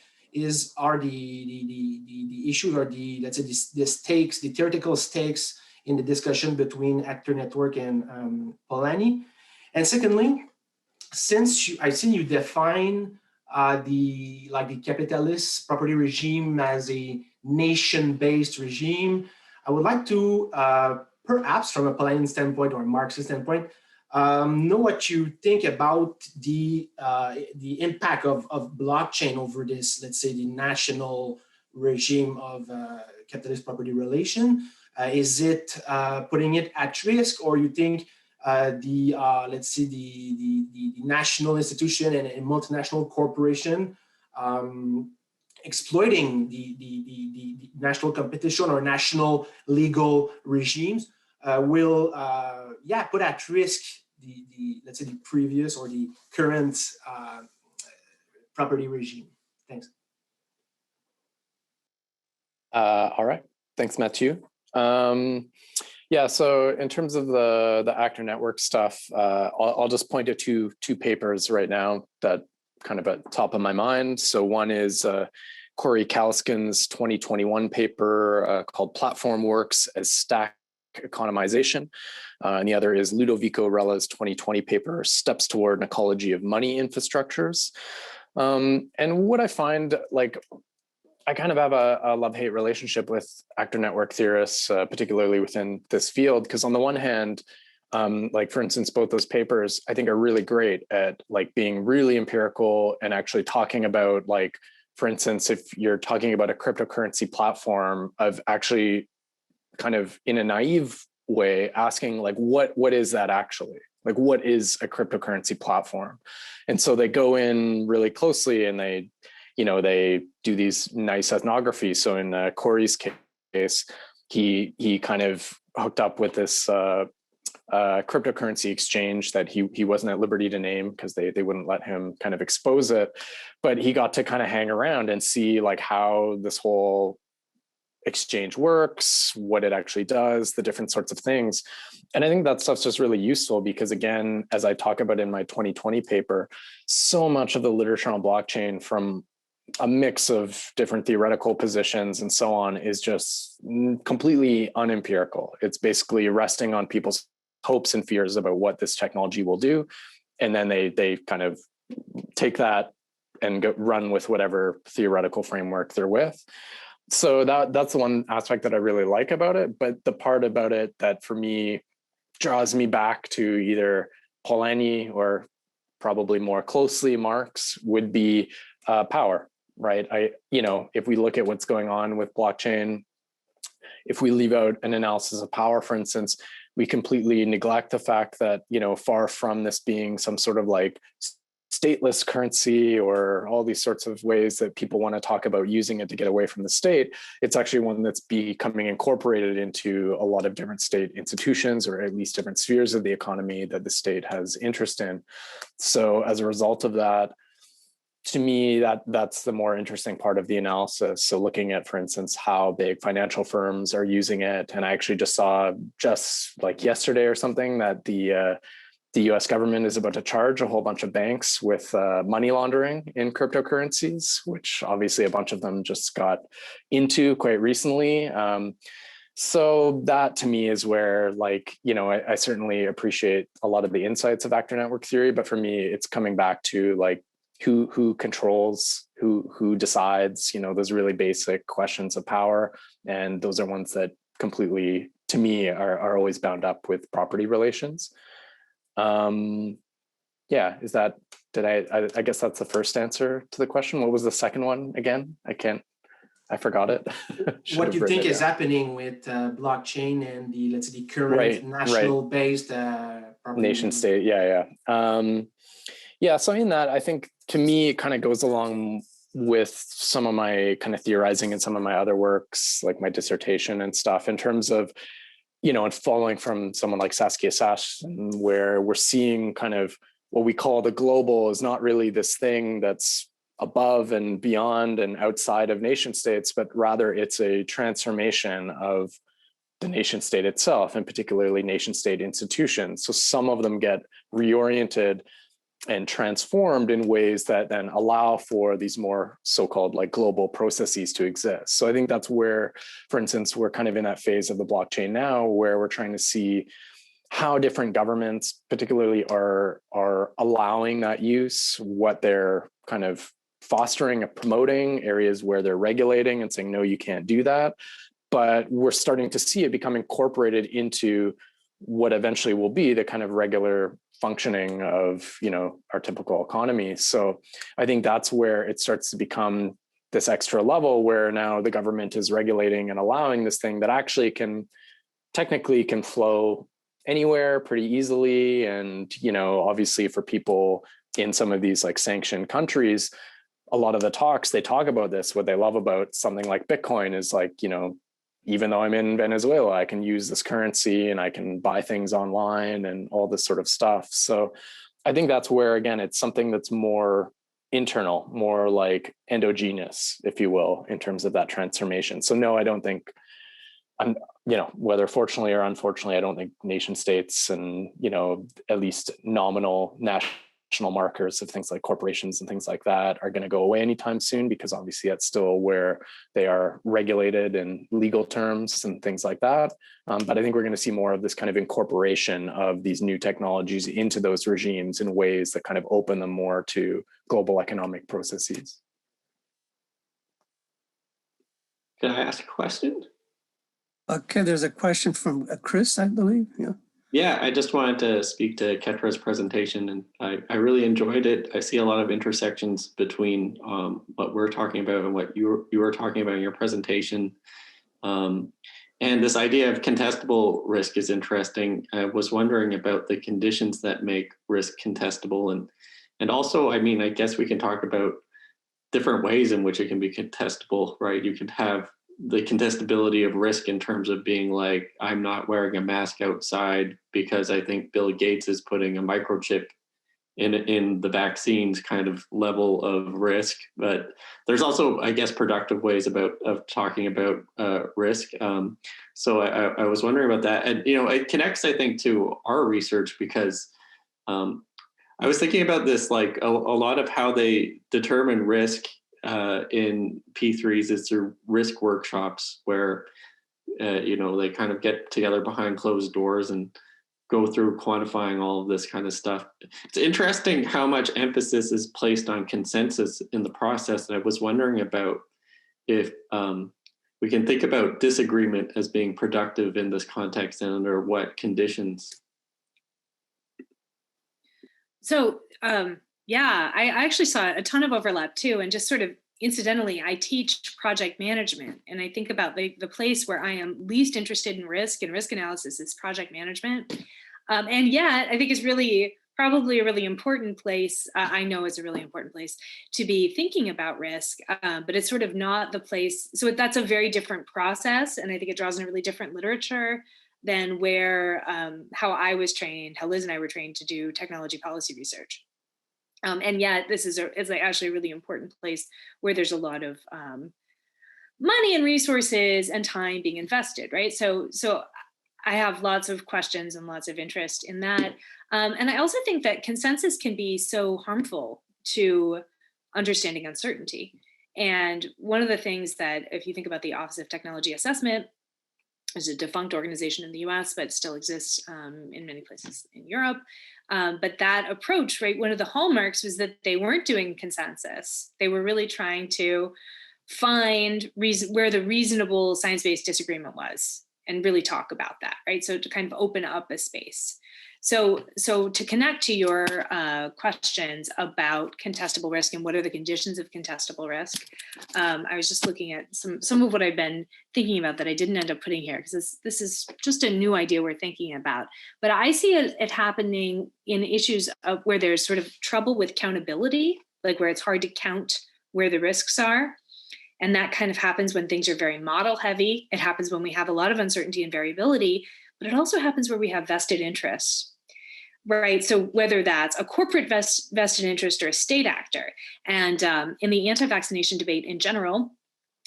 are the issues or let's say the stakes, the theoretical stakes in the discussion between actor network and Polanyi. And secondly, since I've seen you define the capitalist property regime as a nation-based regime, I would like to perhaps from a Polanyian standpoint or a Marxist standpoint, know what you think about the impact of blockchain over this, let's say, the national regime of capitalist property relation. Is it putting it at risk, or you think let's say the national institution and a multinational corporation exploiting the national competition or national legal regimes will put at risk let's say the previous or the current property regime? Thanks. All right, thanks, Mathieu. Yeah, so in terms of the actor network stuff, I'll just point to two papers right now that kind of at the top of my mind. So one is Corey Kaliskin's 2021 paper called Platform Works as Stack Economization. And the other is Ludovico Rella's 2020 paper, Steps Toward an Ecology of Money Infrastructures. And what I find, I kind of have a love-hate relationship with actor network theorists, particularly within this field, because on the one hand, Like for instance, both those papers I think are really great at like being really empirical and actually talking about, like, for instance, if you're talking about a cryptocurrency platform, of actually kind of in a naive way asking like, what is that actually? Like, what is a cryptocurrency platform? And so they go in really closely and they, you know, they do these nice ethnography. So in Corey's case, he kind of hooked up with this cryptocurrency exchange that he wasn't at liberty to name because they wouldn't let him kind of expose it. But he got to kind of hang around and see like how this whole exchange works, what it actually does, the different sorts of things. And I think that stuff's just really useful because, again, as I talk about in my 2020 paper, so much of the literature on blockchain from a mix of different theoretical positions and so on is just completely unempirical. It's basically resting on people's hopes and fears about what this technology will do. And then they kind of take that and run with whatever theoretical framework they're with. So that's the one aspect that I really like about it. But the part about it that for me draws me back to either Polanyi or probably more closely Marx would be power, right? If we look at what's going on with blockchain, if we leave out an analysis of power, for instance, we completely neglect the fact that, far from this being some sort of like stateless currency or all these sorts of ways that people want to talk about using it to get away from the state, it's actually one that's becoming incorporated into a lot of different state institutions, or at least different spheres of the economy that the state has interest in. So as a result of that, to me, that's the more interesting part of the analysis. So looking at, for instance, how big financial firms are using it. And I actually just saw just like yesterday or something that the US government is about to charge a whole bunch of banks with money laundering in cryptocurrencies, which obviously a bunch of them just got into quite recently. So that to me is where, like, I certainly appreciate a lot of the insights of actor network theory, but for me, it's coming back to like who controls, who decides, those really basic questions of power. And those are ones that completely, to me, are always bound up with property relations. Yeah, I guess that's the first answer to the question. What was the second one again? I forgot it. What do you think is happening with blockchain and the current national-based nation state? Yeah. Yeah, so in that, I think to me, it kind of goes along with some of my kind of theorizing in some of my other works, like my dissertation and stuff, in terms of, and following from someone like Saskia Sassen, where we're seeing kind of what we call the global is not really this thing that's above and beyond and outside of nation states, but rather it's a transformation of the nation state itself, and particularly nation state institutions. So some of them get reoriented and transformed in ways that then allow for these more so-called like global processes to exist. So I think that's where, for instance, we're kind of in that phase of the blockchain now, where we're trying to see how different governments particularly are allowing that use, what they're kind of fostering and promoting, areas where they're regulating and saying, no, you can't do that. But we're starting to see it become incorporated into what eventually will be the kind of regular functioning of, our typical economy. So I think that's where it starts to become this extra level where now the government is regulating and allowing this thing that actually can flow anywhere pretty easily. And, obviously for people in some of these like sanctioned countries, a lot of the talks, they talk about this. What they love about something like Bitcoin is like, even though I'm in Venezuela, I can use this currency and I can buy things online and all this sort of stuff. So I think that's where, again, it's something that's more internal, more like endogenous, if you will, in terms of that transformation. So no, I don't think, whether fortunately or unfortunately, I don't think nation states and, at least nominal national markers of things like corporations and things like that are going to go away anytime soon, because obviously that's still where they are regulated in legal terms and things like that. But I think we're going to see more of this kind of incorporation of these new technologies into those regimes in ways that kind of open them more to global economic processes. Can I ask a question? Okay, there's a question from Chris, I believe. Yeah. Yeah, I just wanted to speak to Ketra's presentation, and I really enjoyed it. I see a lot of intersections between what we're talking about and what you were talking about in your presentation. And this idea of contestable risk is interesting. I was wondering about the conditions that make risk contestable, and also, I mean, I guess we can talk about different ways in which it can be contestable, right? You can have the contestability of risk in terms of being like, I'm not wearing a mask outside because I think Bill Gates is putting a microchip in the vaccines kind of level of risk. But there's also, I guess, productive ways of talking about risk. So I was wondering about that. And, you know, it connects, I think, to our research because I was thinking about this, like a lot of how they determine risk in P3s is through risk workshops where, you know, they kind of get together behind closed doors and go through quantifying all of this kind of stuff. It's interesting how much emphasis is placed on consensus in the process. And I was wondering about if we can think about disagreement as being productive in this context and under what conditions. So yeah, I actually saw a ton of overlap too. And just sort of incidentally, I teach project management. And I think about the place where I am least interested in risk and risk analysis is project management. And yet I think it's really probably a really important place. I know it's a really important place to be thinking about risk, but it's sort of not the place. So that's a very different process. And I think it draws in a really different literature than where, how I was trained, how Liz and I were trained to do technology policy research. And yet this is it's like actually a really important place where there's a lot of money and resources and time being invested, right? So I have lots of questions and lots of interest in that. And I also think that consensus can be so harmful to understanding uncertainty. And one of the things that, if you think about the Office of Technology Assessment, is a defunct organization in the US, but still exists in many places in Europe. But that approach, right, one of the hallmarks was that they weren't doing consensus. They were really trying to find where the reasonable science-based disagreement was and really talk about that, right? So to kind of open up a space. So to connect to your questions about contestable risk and what are the conditions of contestable risk, I was just looking at some of what I've been thinking about that I didn't end up putting here because this is just a new idea we're thinking about. But I see it happening in issues of where there's sort of trouble with countability, like where it's hard to count where the risks are. And that kind of happens when things are very model heavy. It happens when we have a lot of uncertainty and variability, but it also happens where we have vested interests, right? So whether that's a corporate vested interest or a state actor. And in the anti-vaccination debate in general,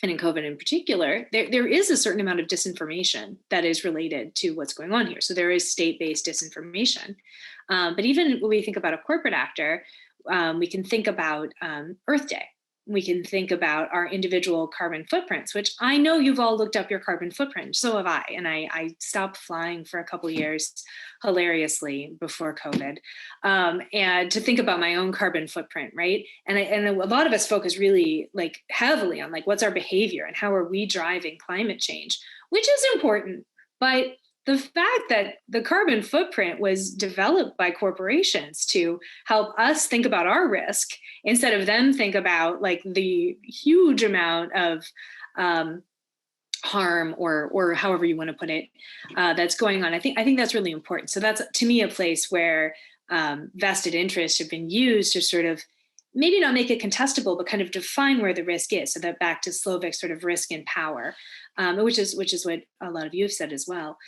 and in COVID in particular, there is a certain amount of disinformation that is related to what's going on here. So there is state-based disinformation. But even when we think about a corporate actor, we can think about Earth Day. We can think about our individual carbon footprints, which I know you've all looked up your carbon footprint. So have I. And I stopped flying for a couple of years hilariously before COVID. And to think about my own carbon footprint, right? And a lot of us focus really like heavily on like, what's our behavior and how are we driving climate change, which is important. But the fact that the carbon footprint was developed by corporations to help us think about our risk instead of them think about like the huge amount of harm or however you want to put it that's going on. I think that's really important. So that's to me a place where vested interests have been used to sort of maybe not make it contestable, but kind of define where the risk is. So that back to Slovik's sort of risk and power, which is what a lot of you have said as well.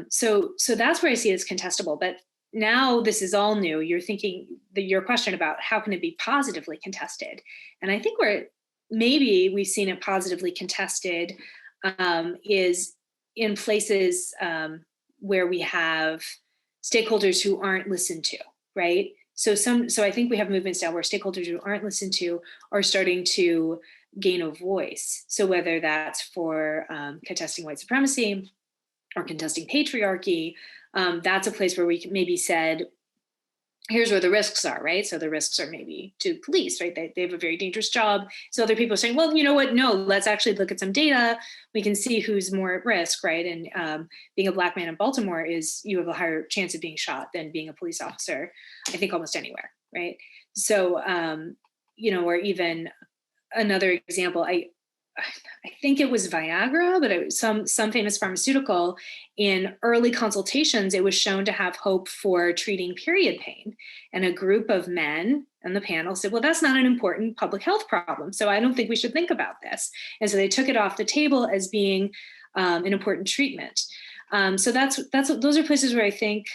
So that's where I see it as contestable. But now this is all new. You're thinking your question about how can it be positively contested? And I think where maybe we've seen it positively contested is in places where we have stakeholders who aren't listened to, right? So I think we have movements now where stakeholders who aren't listened to are starting to gain a voice. So whether that's for contesting white supremacy or contesting patriarchy, that's a place where we maybe said, here's where the risks are, right? So the risks are maybe to police, right? They have a very dangerous job. So other people are saying, well, you know what? No, let's actually look at some data. We can see who's more at risk, right? And being a Black man in Baltimore you have a higher chance of being shot than being a police officer, I think almost anywhere, right? So, or even another example, I think it was Viagra, but it was some famous pharmaceutical. In early consultations, it was shown to have hope for treating period pain. And a group of men on the panel said, well, that's not an important public health problem, so I don't think we should think about this. And so they took it off the table as being an important treatment. So those are places where I think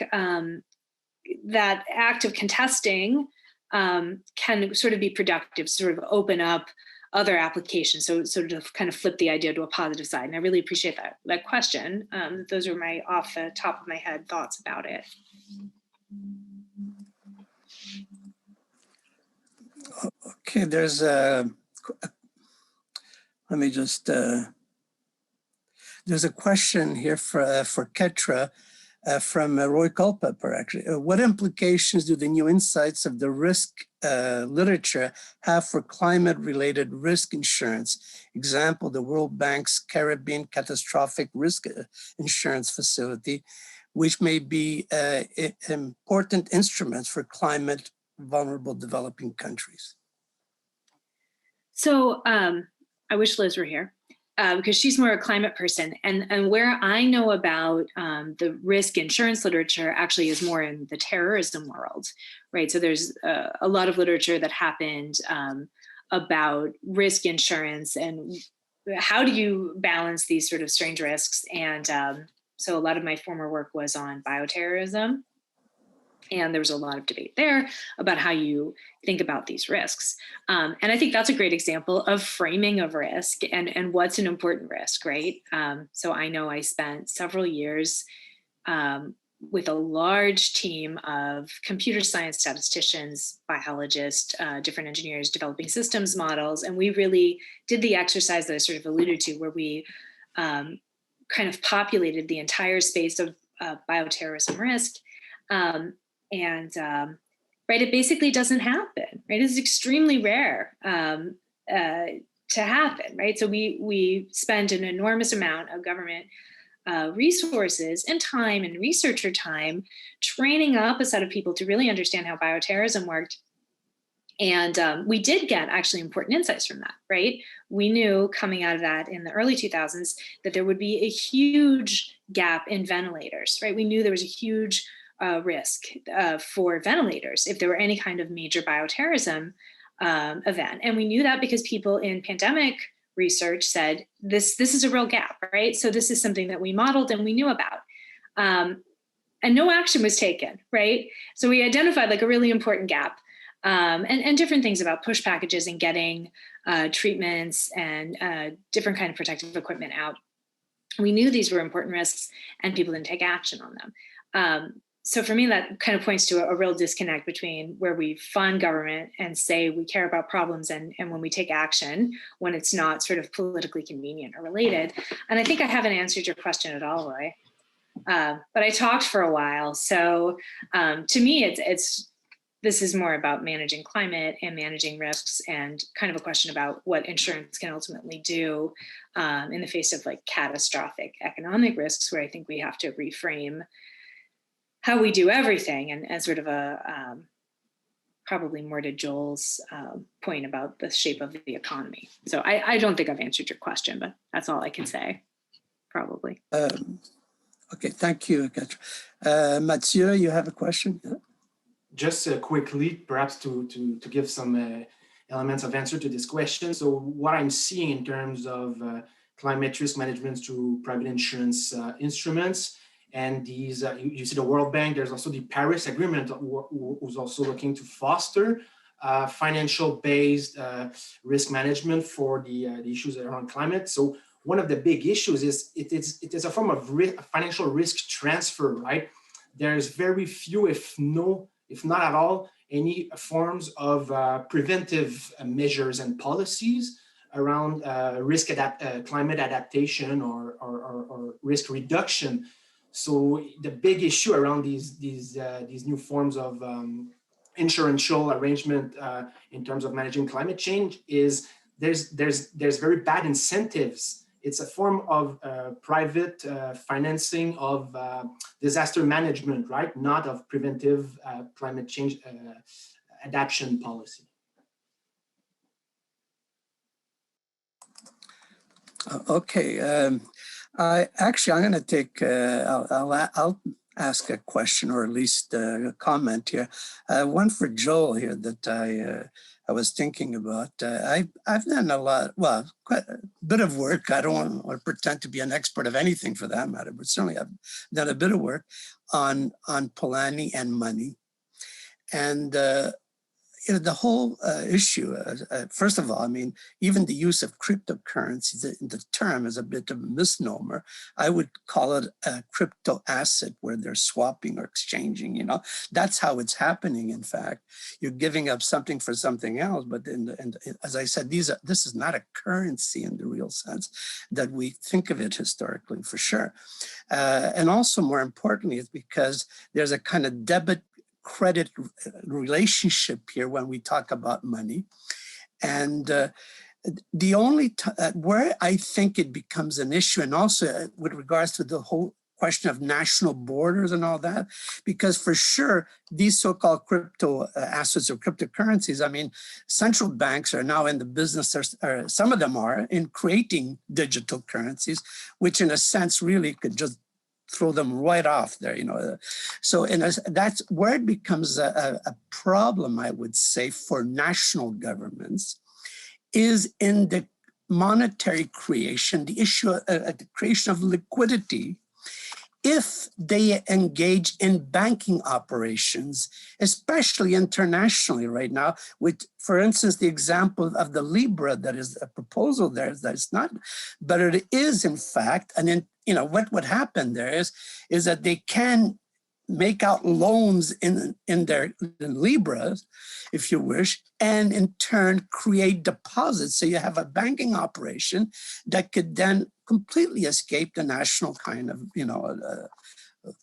that act of contesting can sort of be productive, sort of open up other applications. So sort of kind of flip the idea to a positive side. And I really appreciate that question. Those are my off the top of my head thoughts about it. Okay, there's a, let me just, there's a question here for Ketra from Roy Culpepper, actually. What implications do the new insights of the risk literature have for climate-related risk insurance? Example, the World Bank's Caribbean Catastrophic Risk Insurance Facility, which may be important instruments for climate vulnerable developing countries. So I wish Liz were here. Because she's more a climate person. And where I know about the risk insurance literature actually is more in the terrorism world, right? So there's a lot of literature that happened about risk insurance and how do you balance these sort of strange risks. And so a lot of my former work was on bioterrorism. And there was a lot of debate there about how you think about these risks. And I think that's a great example of framing of risk and what's an important risk, right? So I know I spent several years with a large team of computer science statisticians, biologists, different engineers developing systems models. And we really did the exercise that I sort of alluded to where we kind of populated the entire space of bioterrorism risk. Right, it basically doesn't happen, right? It's extremely rare to happen, right? So we spend an enormous amount of government resources and time and researcher time training up a set of people to really understand how bioterrorism worked. And we did get actually important insights from that, right? We knew coming out of that in the early 2000s that there would be a huge gap in ventilators, right? We knew there was a huge risk for ventilators if there were any kind of major bioterrorism event. And we knew that because people in pandemic research said, this is a real gap, right? So this is something that we modeled and we knew about. And no action was taken, right? So we identified like a really important gap and different things about push packages and getting treatments and different kind of protective equipment out. We knew these were important risks and people didn't take action on them. So for me, that kind of points to a real disconnect between where we fund government and say we care about problems and when we take action when it's not sort of politically convenient or related. And I think I haven't answered your question at all, Roy. But I talked for a while. So to me, this is more about managing climate and managing risks and kind of a question about what insurance can ultimately do in the face of like catastrophic economic risks, where I think we have to reframe how we do everything and sort of a probably more to Joel's point about the shape of the economy. So I don't think I've answered your question, but that's all I can say, probably. Okay, thank you, Ketra. Mathieu, you have a question? Just quickly, perhaps to give some elements of answer to this question. So what I'm seeing in terms of climate risk management through private insurance instruments, and these, you see the World Bank, there's also the Paris Agreement, who's also looking to foster financial-based risk management for the issues around climate. So one of the big issues is it is a form of financial risk transfer, right? There's very few, if not at all, any forms of preventive measures and policies around climate adaptation or risk reduction. So the big issue around these new forms of insurential arrangement in terms of managing climate change is there's very bad incentives. It's a form of private financing of disaster management, right? Not of preventive climate change adaptation policy. Okay, I'm going to take. I'll ask a question, or at least a comment here. One for Joel here that I was thinking about. I've done a lot, well, quite a bit of work. I don't want to pretend to be an expert of anything for that matter, but certainly I've done a bit of work on Polanyi and money, and the whole issue, first of all, I mean, even the use of cryptocurrency, the term is a bit of a misnomer. I would call it a crypto asset where they're swapping or exchanging, That's how it's happening, in fact. You're giving up something for something else, but as I said, this is not a currency in the real sense that we think of it historically, for sure. And also, more importantly, it's because there's a kind of debit credit relationship here when we talk about money. And the only where I think it becomes an issue, and also with regards to the whole question of national borders and all that, because for sure, these so-called crypto assets or cryptocurrencies, I mean, central banks are now in the business, or some of them are, in creating digital currencies, which in a sense really could just throw them right off there, So that's where it becomes a problem, I would say, for national governments, is in the monetary creation, the issue of the creation of liquidity, if they engage in banking operations, especially internationally right now, with, for instance, the example of the Libra that is a proposal there, that's not, but it is in fact, and what would happen there is that they can make out loans in Libras, if you wish, and in turn create deposits. So you have a banking operation that could then completely escape the national kind of,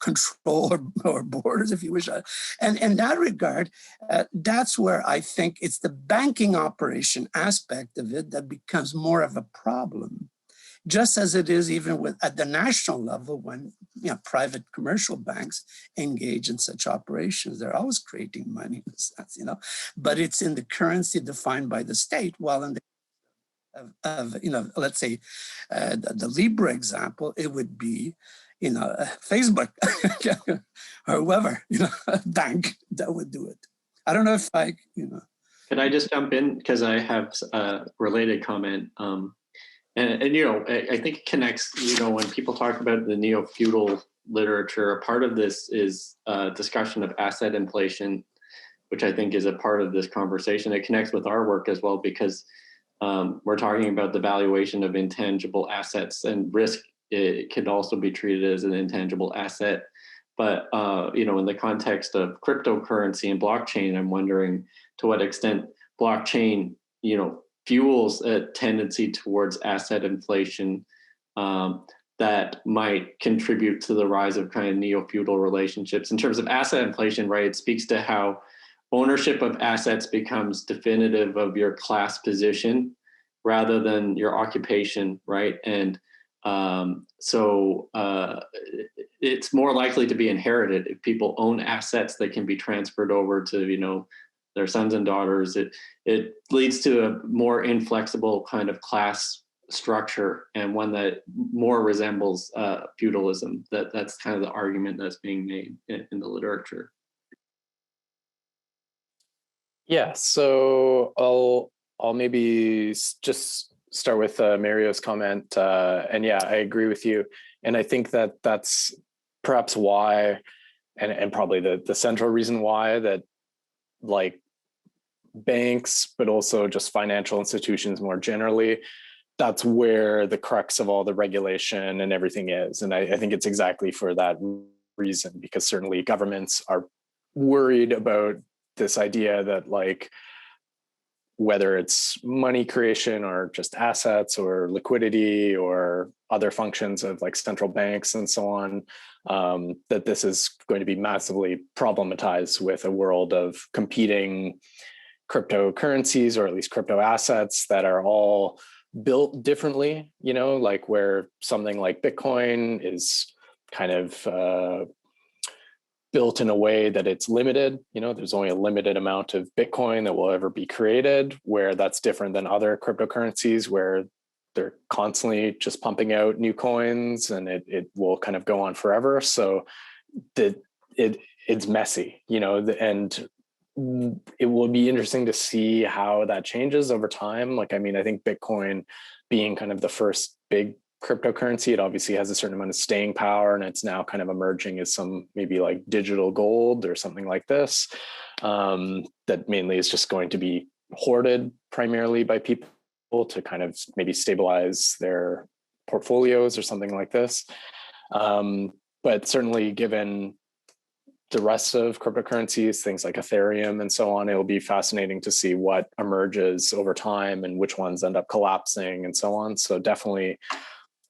control or borders, if you wish. And in that regard, that's where I think it's the banking operation aspect of it that becomes more of a problem. Just as it is even at the national level when private commercial banks engage in such operations. They're always creating money, but it's in the currency defined by the state, while in the let's say the Libra example, it would be Facebook or whoever, a bank that would do it. I don't know if Can I just jump in, because I have a related comment. And I think it connects, when people talk about the neo-feudal literature, a part of this is discussion of asset inflation, which I think is a part of this conversation. It connects with our work as well, because we're talking about the valuation of intangible assets, and risk, it can also be treated as an intangible asset. But, in the context of cryptocurrency and blockchain, I'm wondering to what extent blockchain, fuels a tendency towards asset inflation that might contribute to the rise of kind of neo-feudal relationships. In terms of asset inflation, right, it speaks to how ownership of assets becomes definitive of your class position rather than your occupation, right? And so it's more likely to be inherited if people own assets that can be transferred over to, their sons and daughters. It leads to a more inflexible kind of class structure, and one that more resembles feudalism. That's kind of the argument that's being made in the literature. Yeah, so I'll maybe just start with Mario's comment, and yeah, I agree with you, and I think that that's perhaps why, and probably the central reason why, that like banks, but also just financial institutions more generally, that's where the crux of all the regulation and everything is. And I think it's exactly for that reason, because certainly governments are worried about this idea that like whether it's money creation or just assets or liquidity or other functions of like central banks and so on, that this is going to be massively problematized with a world of competing cryptocurrencies, or at least crypto assets that are all built differently, you know, like where something like Bitcoin is kind of built in a way that it's limited, you know, there's only a limited amount of Bitcoin that will ever be created, where that's different than other cryptocurrencies where they're constantly just pumping out new coins and it will kind of go on forever. So it's messy, you know, and it will be interesting to see how that changes over time. Like, I mean, I think Bitcoin being kind of the first big cryptocurrency, it obviously has a certain amount of staying power, and it's now kind of emerging as some maybe like digital gold or something like this, that mainly is just going to be hoarded primarily by people to kind of maybe stabilize their portfolios or something like this. But certainly given the rest of cryptocurrencies, things like Ethereum and so on, it will be fascinating to see what emerges over time and which ones end up collapsing and so on. So definitely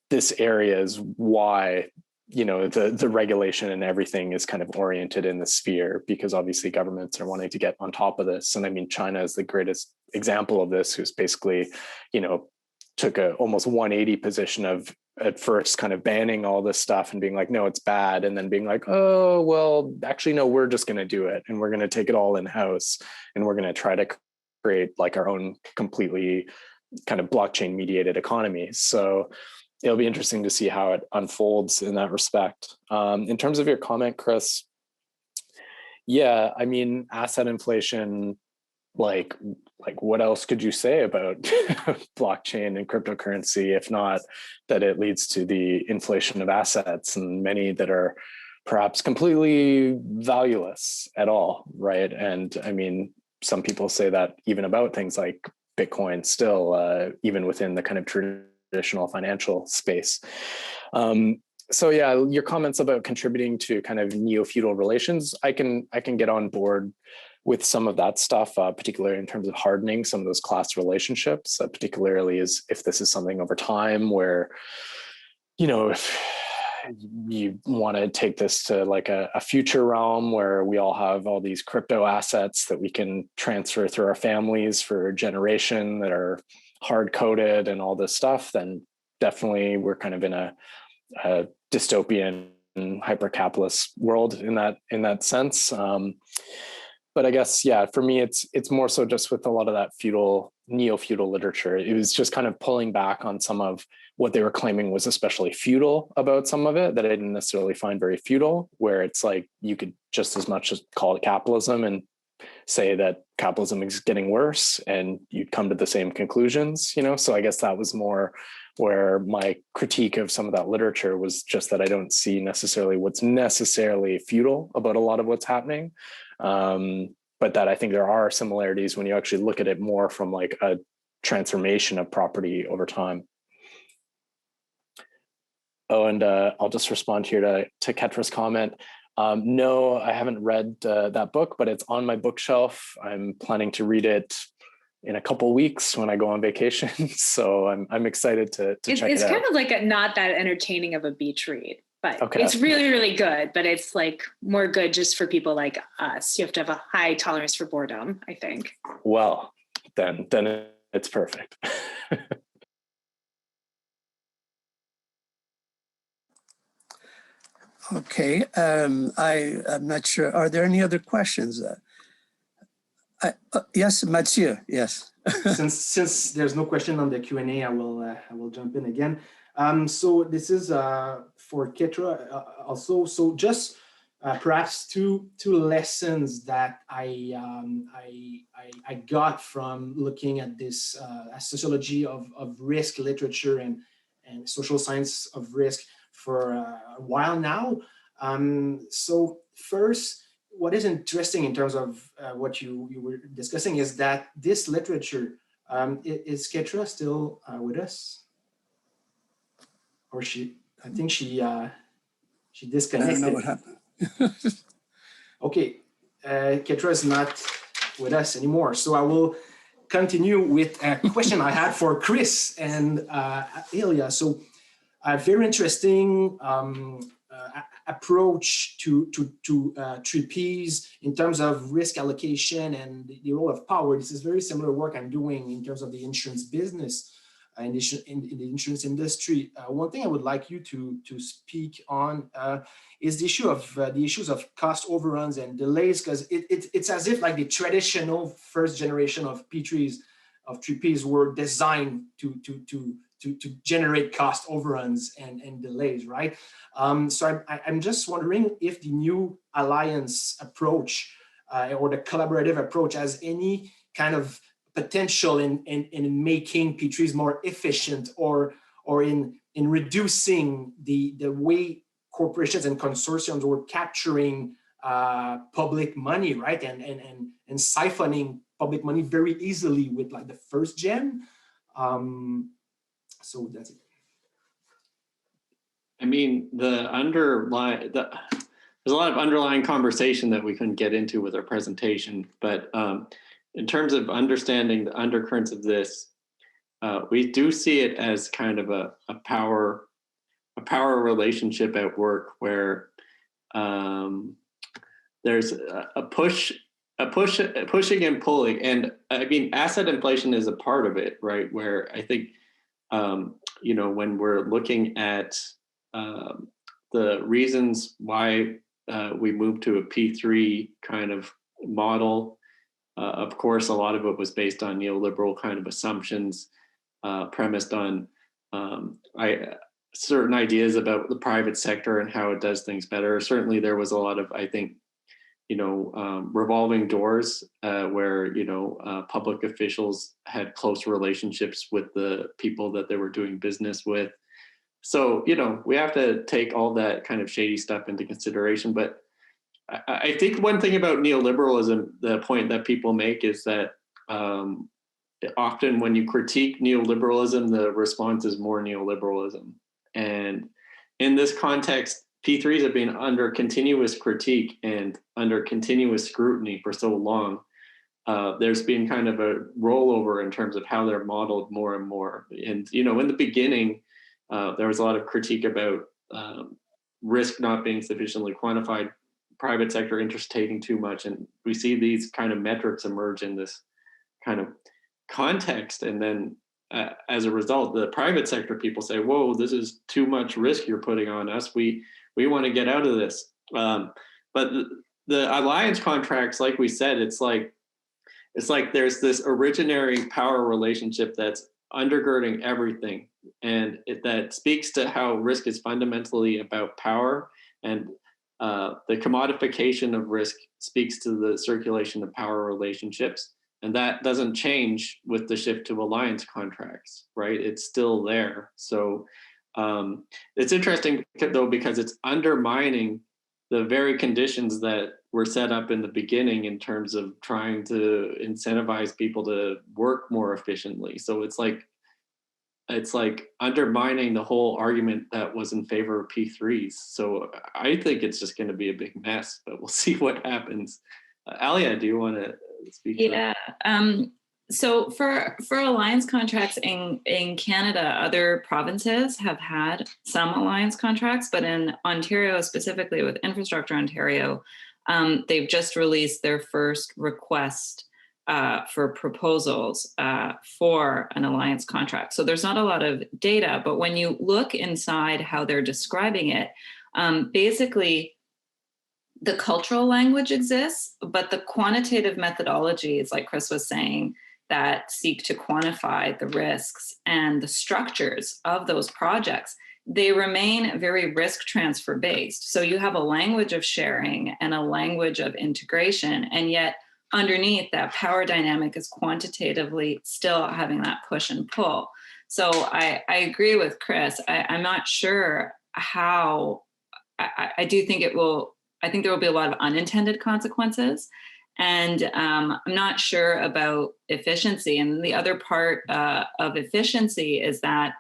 this area is why, you know, the regulation and everything is kind of oriented in the sphere, because obviously governments are wanting to get on top of this. And I mean, China is the greatest example of this, who's basically, you know, took a almost 180 position of at first kind of banning all this stuff and being like, no, it's bad. And then being like, oh, well, actually, no, we're just going to do it. And we're going to take it all in-house. And we're going to try to create like our own completely kind of blockchain mediated economy. So it'll be interesting to see how it unfolds in that respect. In terms of your comment, Chris, yeah, I mean, asset inflation, like what else could you say about blockchain and cryptocurrency, if not that it leads to the inflation of assets, and many that are perhaps completely valueless at all, right? And I mean, some people say that even about things like Bitcoin still, even within the kind of traditional financial space. So yeah, your comments about contributing to kind of neo-feudal relations, I can get on board with some of that stuff, particularly in terms of hardening some of those class relationships, particularly as if this is something over time where, you know, if you want to take this to like a future realm where we all have all these crypto assets that we can transfer through our families for a generation that are hard-coded and all this stuff, then definitely we're kind of in a dystopian hyper-capitalist world in that sense. But I guess, yeah, for me, it's more so just with a lot of that neo-feudal literature. It was just kind of pulling back on some of what they were claiming was especially feudal about some of it that I didn't necessarily find very feudal, where it's like you could just as much as call it capitalism and say that capitalism is getting worse and you'd come to the same conclusions, you know? So I guess that was more where my critique of some of that literature was just that I don't see necessarily what's necessarily feudal about a lot of what's happening. But that I think there are similarities when you actually look at it more from like a transformation of property over time. Oh, and I'll just respond here to Ketra's comment. No, I haven't read that book, but it's on my bookshelf. I'm planning to read it in a couple weeks when I go on vacation. So I'm excited to check it out. It's kind of like not that entertaining of a beach read, but it's really, really good. But it's like more good just for people like us. You have to have a high tolerance for boredom, I think. Well, then it's perfect. Okay, I'm not sure. Are there any other questions? Yes, Mathieu, yes. Since there's no question on the Q&A, I will jump in again. So this is for Ketra also. So just perhaps two lessons that I got from looking at this sociology of risk literature and social science of risk for a while now. So first, what is interesting in terms of what you were discussing is that this literature, is Ketra still with us? Or I think she disconnected. I don't know what happened. Okay, Ketra is not with us anymore. So I will continue with a question I had for Chris and Alia. So a very interesting approach to 3Ps in terms of risk allocation and the role of power. This is very similar work I'm doing in terms of the insurance business, in the insurance industry. One thing I would like you to speak on is the issues of cost overruns and delays, because it's as if like the traditional first generation of P3Ps were designed to generate cost overruns and delays, right? So I'm just wondering if the new alliance approach or the collaborative approach has any kind of potential in making P3s more efficient, or in reducing the way corporations and consortiums were capturing public money, right? And siphoning public money very easily with like the first gen. So that's it. I mean, there's a lot of underlying conversation that we couldn't get into with our presentation, but in terms of understanding the undercurrents of this, we do see it as kind of a power relationship at work, where there's a pushing and pulling. And I mean, asset inflation is a part of it, right? Where I think, when we're looking at the reasons why we moved to a P3 kind of model, of course, a lot of it was based on neoliberal kind of assumptions, premised on certain ideas about the private sector and how it does things better. Certainly, there was a lot of, I think, revolving doors where, public officials had close relationships with the people that they were doing business with. So, we have to take all that kind of shady stuff into consideration. But I think one thing about neoliberalism, the point that people make is that often when you critique neoliberalism, the response is more neoliberalism. And in this context, P3s have been under continuous critique and under continuous scrutiny for so long. There's been kind of a rollover in terms of how they're modeled more and more. And, in the beginning, there was a lot of critique about risk not being sufficiently quantified, private sector interest taking too much. And we see these kind of metrics emerge in this kind of context. And then as a result, the private sector people say, whoa, this is too much risk you're putting on us. We want to get out of this. But the alliance contracts, like we said, it's like there's this originary power relationship that's undergirding everything. And that speaks to how risk is fundamentally about power, and the commodification of risk speaks to the circulation of power relationships. And that doesn't change with the shift to alliance contracts, right? It's still there. So it's interesting, though, because it's undermining the very conditions that were set up in the beginning in terms of trying to incentivize people to work more efficiently. So it's like undermining the whole argument that was in favor of P3s. So I think it's just going to be a big mess, but we'll see what happens. Alia, do you want to speak? Yeah. So for alliance contracts in Canada, other provinces have had some alliance contracts, but in Ontario, specifically with Infrastructure Ontario, they've just released their first request for proposals for an alliance contract. So there's not a lot of data, but when you look inside how they're describing it, basically the cultural language exists, but the quantitative methodologies, like Chris was saying, that seek to quantify the risks and the structures of those projects, they remain very risk transfer based. So you have a language of sharing and a language of integration, and yet underneath that power dynamic is quantitatively still having that push and pull. So I agree with Chris. I'm not sure how, I do think I think there will be a lot of unintended consequences. And I'm not sure about efficiency. And the other part of efficiency is that,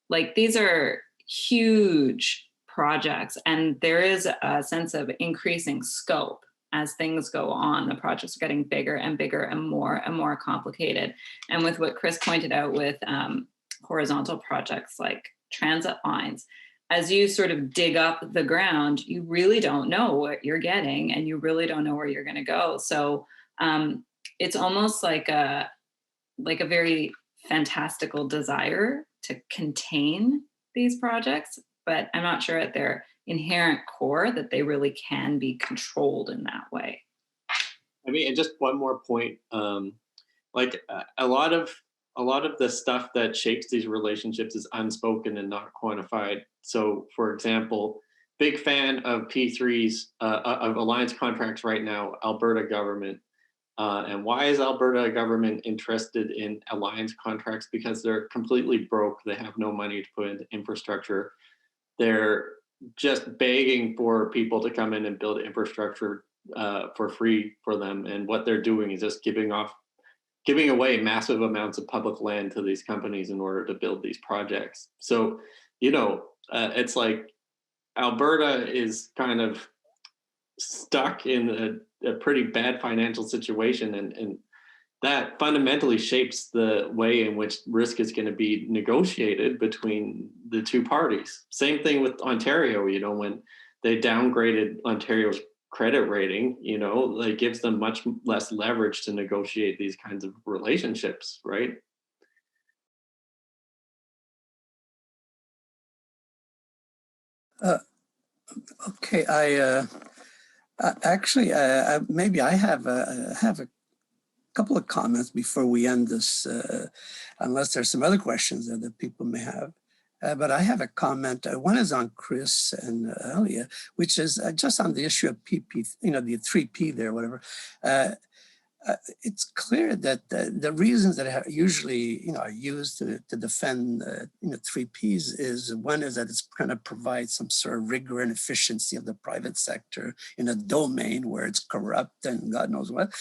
like, these are huge projects and there is a sense of increasing scope. as things go on, the projects are getting bigger and bigger and more complicated. And with what Chris pointed out with horizontal projects like transit lines, as you sort of dig up the ground, you really don't know what you're getting and you really don't know where you're going to go. So it's almost like a very fantastical desire to contain these projects, but I'm not sure at their inherent core that they really can be controlled in that way. I mean, and just one more point, like a lot of the stuff that shapes these relationships is unspoken and not quantified. So, for example, big fan of P3s, of alliance contracts right now, Alberta government. And why is Alberta government interested in alliance contracts? Because they're completely broke. They have no money to put into infrastructure. They're just begging for people to come in and build infrastructure for free for them. And what they're doing is just giving away massive amounts of public land to these companies in order to build these projects. So, it's like Alberta is kind of stuck in a pretty bad financial situation, and that fundamentally shapes the way in which risk is going to be negotiated between the two parties. Same thing with Ontario, when they downgraded Ontario's credit rating, it gives them much less leverage to negotiate these kinds of relationships, right? Okay, maybe I have a couple of comments before we end this, unless there's some other questions that people may have. But I have a comment. One is on Chris and Alia, which is just on the issue of PP, the 3P there, whatever. It's clear that the reasons that are usually are used to defend 3Ps is, one is that it's kind of provides some sort of rigor and efficiency of the private sector in a domain where it's corrupt and God knows what.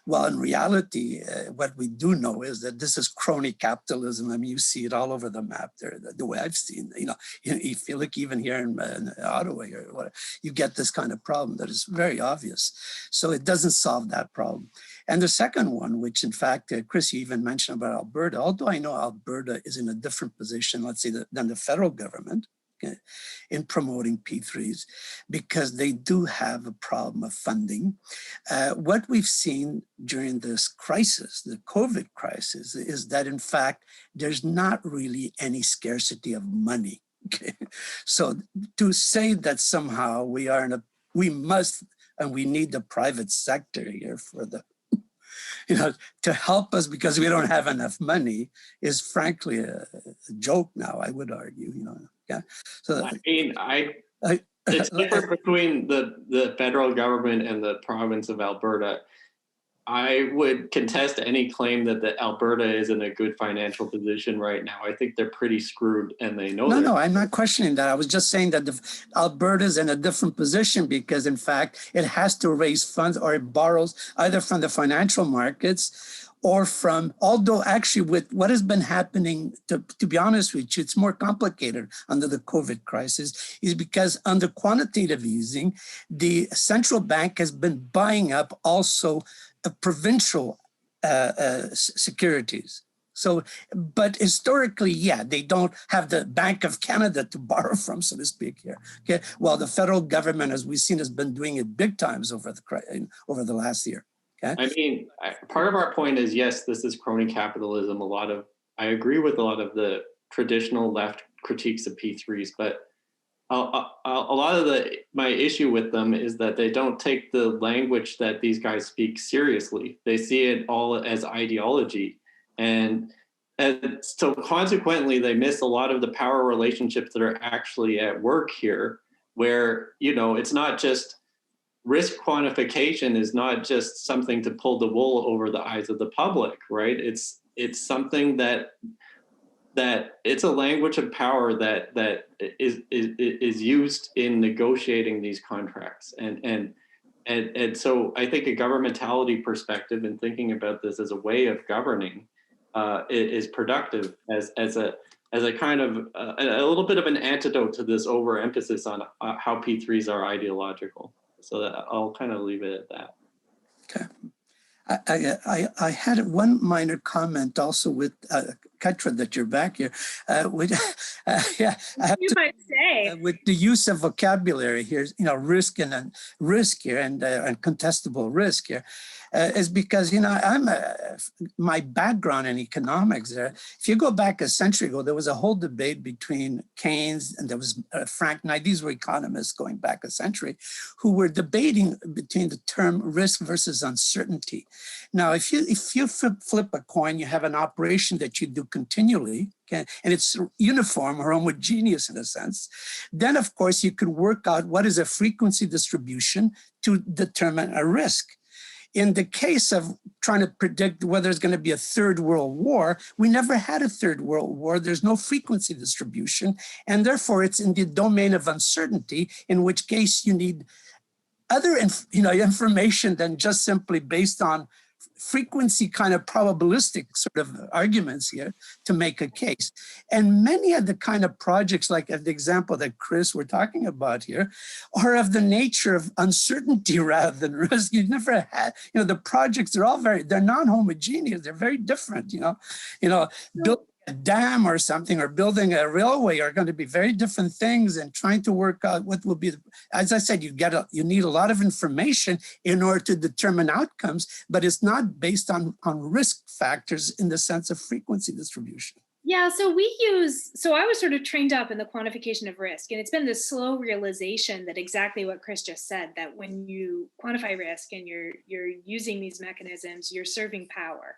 Well, in reality, what we do know is that this is crony capitalism. I mean, you see it all over the map there. The way I've seen, if you look even here in Ottawa or whatever, you get this kind of problem that is very obvious. So it doesn't solve that problem. And the second one, which in fact, Chris, you even mentioned about Alberta, although I know Alberta is in a different position, let's say, than the federal government in promoting P3s, because they do have a problem of funding. What we've seen during this crisis, the COVID crisis, is that in fact, there's not really any scarcity of money. Okay? So to say that somehow we must and we need the private sector here for the to help us because we don't have enough money is frankly a joke now, I would argue, Yeah. So I mean, it's different between the federal government and the province of Alberta. I would contest any claim that Alberta is in a good financial position right now. I think they're pretty screwed, and they know. No, I'm not questioning that. I was just saying that Alberta's in a different position because, in fact, it has to raise funds or it borrows either from the financial markets or from, although actually with what has been happening, to be honest with you, it's more complicated under the COVID crisis, is because under quantitative easing, the central bank has been buying up also provincial securities. So, but historically, yeah, they don't have the Bank of Canada to borrow from, so to speak here. Okay, while the federal government, as we've seen, has been doing it big times over the last year. Okay? I mean, part of our point is, yes, this is crony capitalism. I agree with a lot of the traditional left critiques of P3s, but a lot of my issue with them is that they don't take the language that these guys speak seriously. They see it all as ideology. And so consequently, they miss a lot of the power relationships that are actually at work here, where, it's not just risk quantification is not just something to pull the wool over the eyes of the public, right? It's something that it's a language of power that is used in negotiating these contracts. And so I think a governmentality perspective and thinking about this as a way of governing is productive as a kind of a little bit of an antidote to this overemphasis on how P3s are ideological. So that I'll kind of leave it at that. Okay. I had one minor comment also with Ketra, that you're back here. With, yeah, I have You might say. with the use of vocabulary here, risk and risk here and contestable risk here, is because I'm my background in economics. If you go back a century ago, there was a whole debate between Keynes and there was Frank Knight. These were economists going back a century, who were debating between the term risk versus uncertainty. Now, if you flip a coin, you have an operation that you do continually, okay, and it's uniform or homogeneous in a sense, then of course you could work out what is a frequency distribution to determine a risk. In the case of trying to predict whether there's going to be a third world war, we never had a third world war. There's no frequency distribution, and therefore it's in the domain of uncertainty, in which case you need other information than just simply based on frequency kind of probabilistic sort of arguments here to make a case. And many of the kind of projects, like the example that Chris we're talking about here, are of the nature of uncertainty rather than risk. You never had, the projects are all they're non-homogeneous, they're very different, building a dam or something or building a railway are going to be very different things, and trying to work out what will be, as I said, you need a lot of information in order to determine outcomes, but it's not based on risk factors in the sense of frequency distribution. Yeah, so I was sort of trained up in the quantification of risk, and it's been this slow realization that exactly what Chris just said, that when you quantify risk and you're using these mechanisms, you're serving power.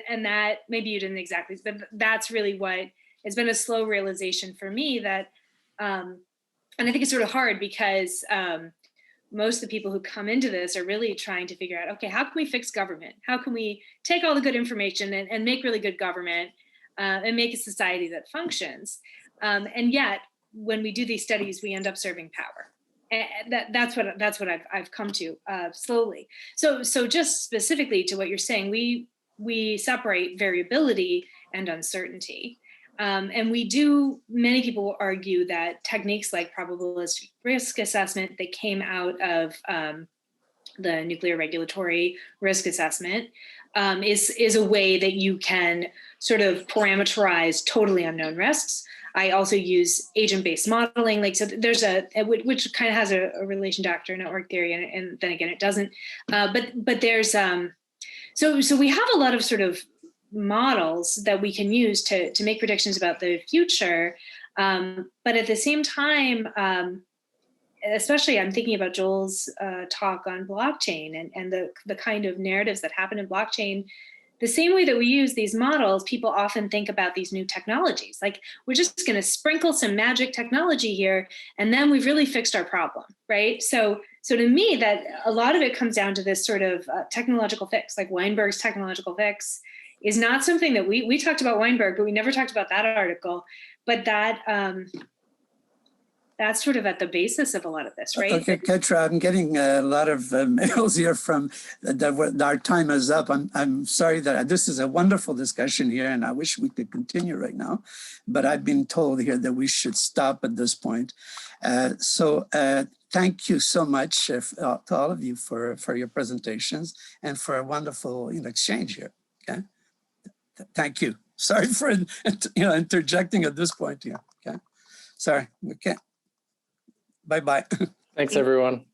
And that maybe you didn't exactly, but that's really what has been a slow realization for me, that, and I think it's sort of hard because most of the people who come into this are really trying to figure out, okay, how can we fix government? How can we take all the good information and make really good government and make a society that functions? And yet, when we do these studies, we end up serving power. And that's what I've come to slowly. So just specifically to what you're saying, we separate variability and uncertainty. And many people argue that techniques like probabilistic risk assessment that came out of the nuclear regulatory risk assessment is a way that you can sort of parameterize totally unknown risks. I also use agent-based modeling, so there's which kind of has a relation to actor network theory, and then again it doesn't. But there's so we have a lot of sort of models that we can use to make predictions about the future. But at the same time, especially I'm thinking about Joel's talk on blockchain and the kind of narratives that happen in blockchain. The same way that we use these models, people often think about these new technologies. Like, we're just going to sprinkle some magic technology here, and then we've really fixed our problem, right? So to me, that a lot of it comes down to this sort of technological fix, like Weinberg's technological fix is not something that we talked about Weinberg, but we never talked about that article. But that's sort of at the basis of a lot of this, right? Okay, Ketra, I'm getting a lot of mails here from that our time is up. I'm sorry that this is a wonderful discussion here, and I wish we could continue right now, but I've been told here that we should stop at this point. So thank you so much to all of you for your presentations and for a wonderful exchange here. Okay, thank you. Sorry for interjecting at this point here. Okay, sorry. Okay. Bye-bye. Thanks, everyone.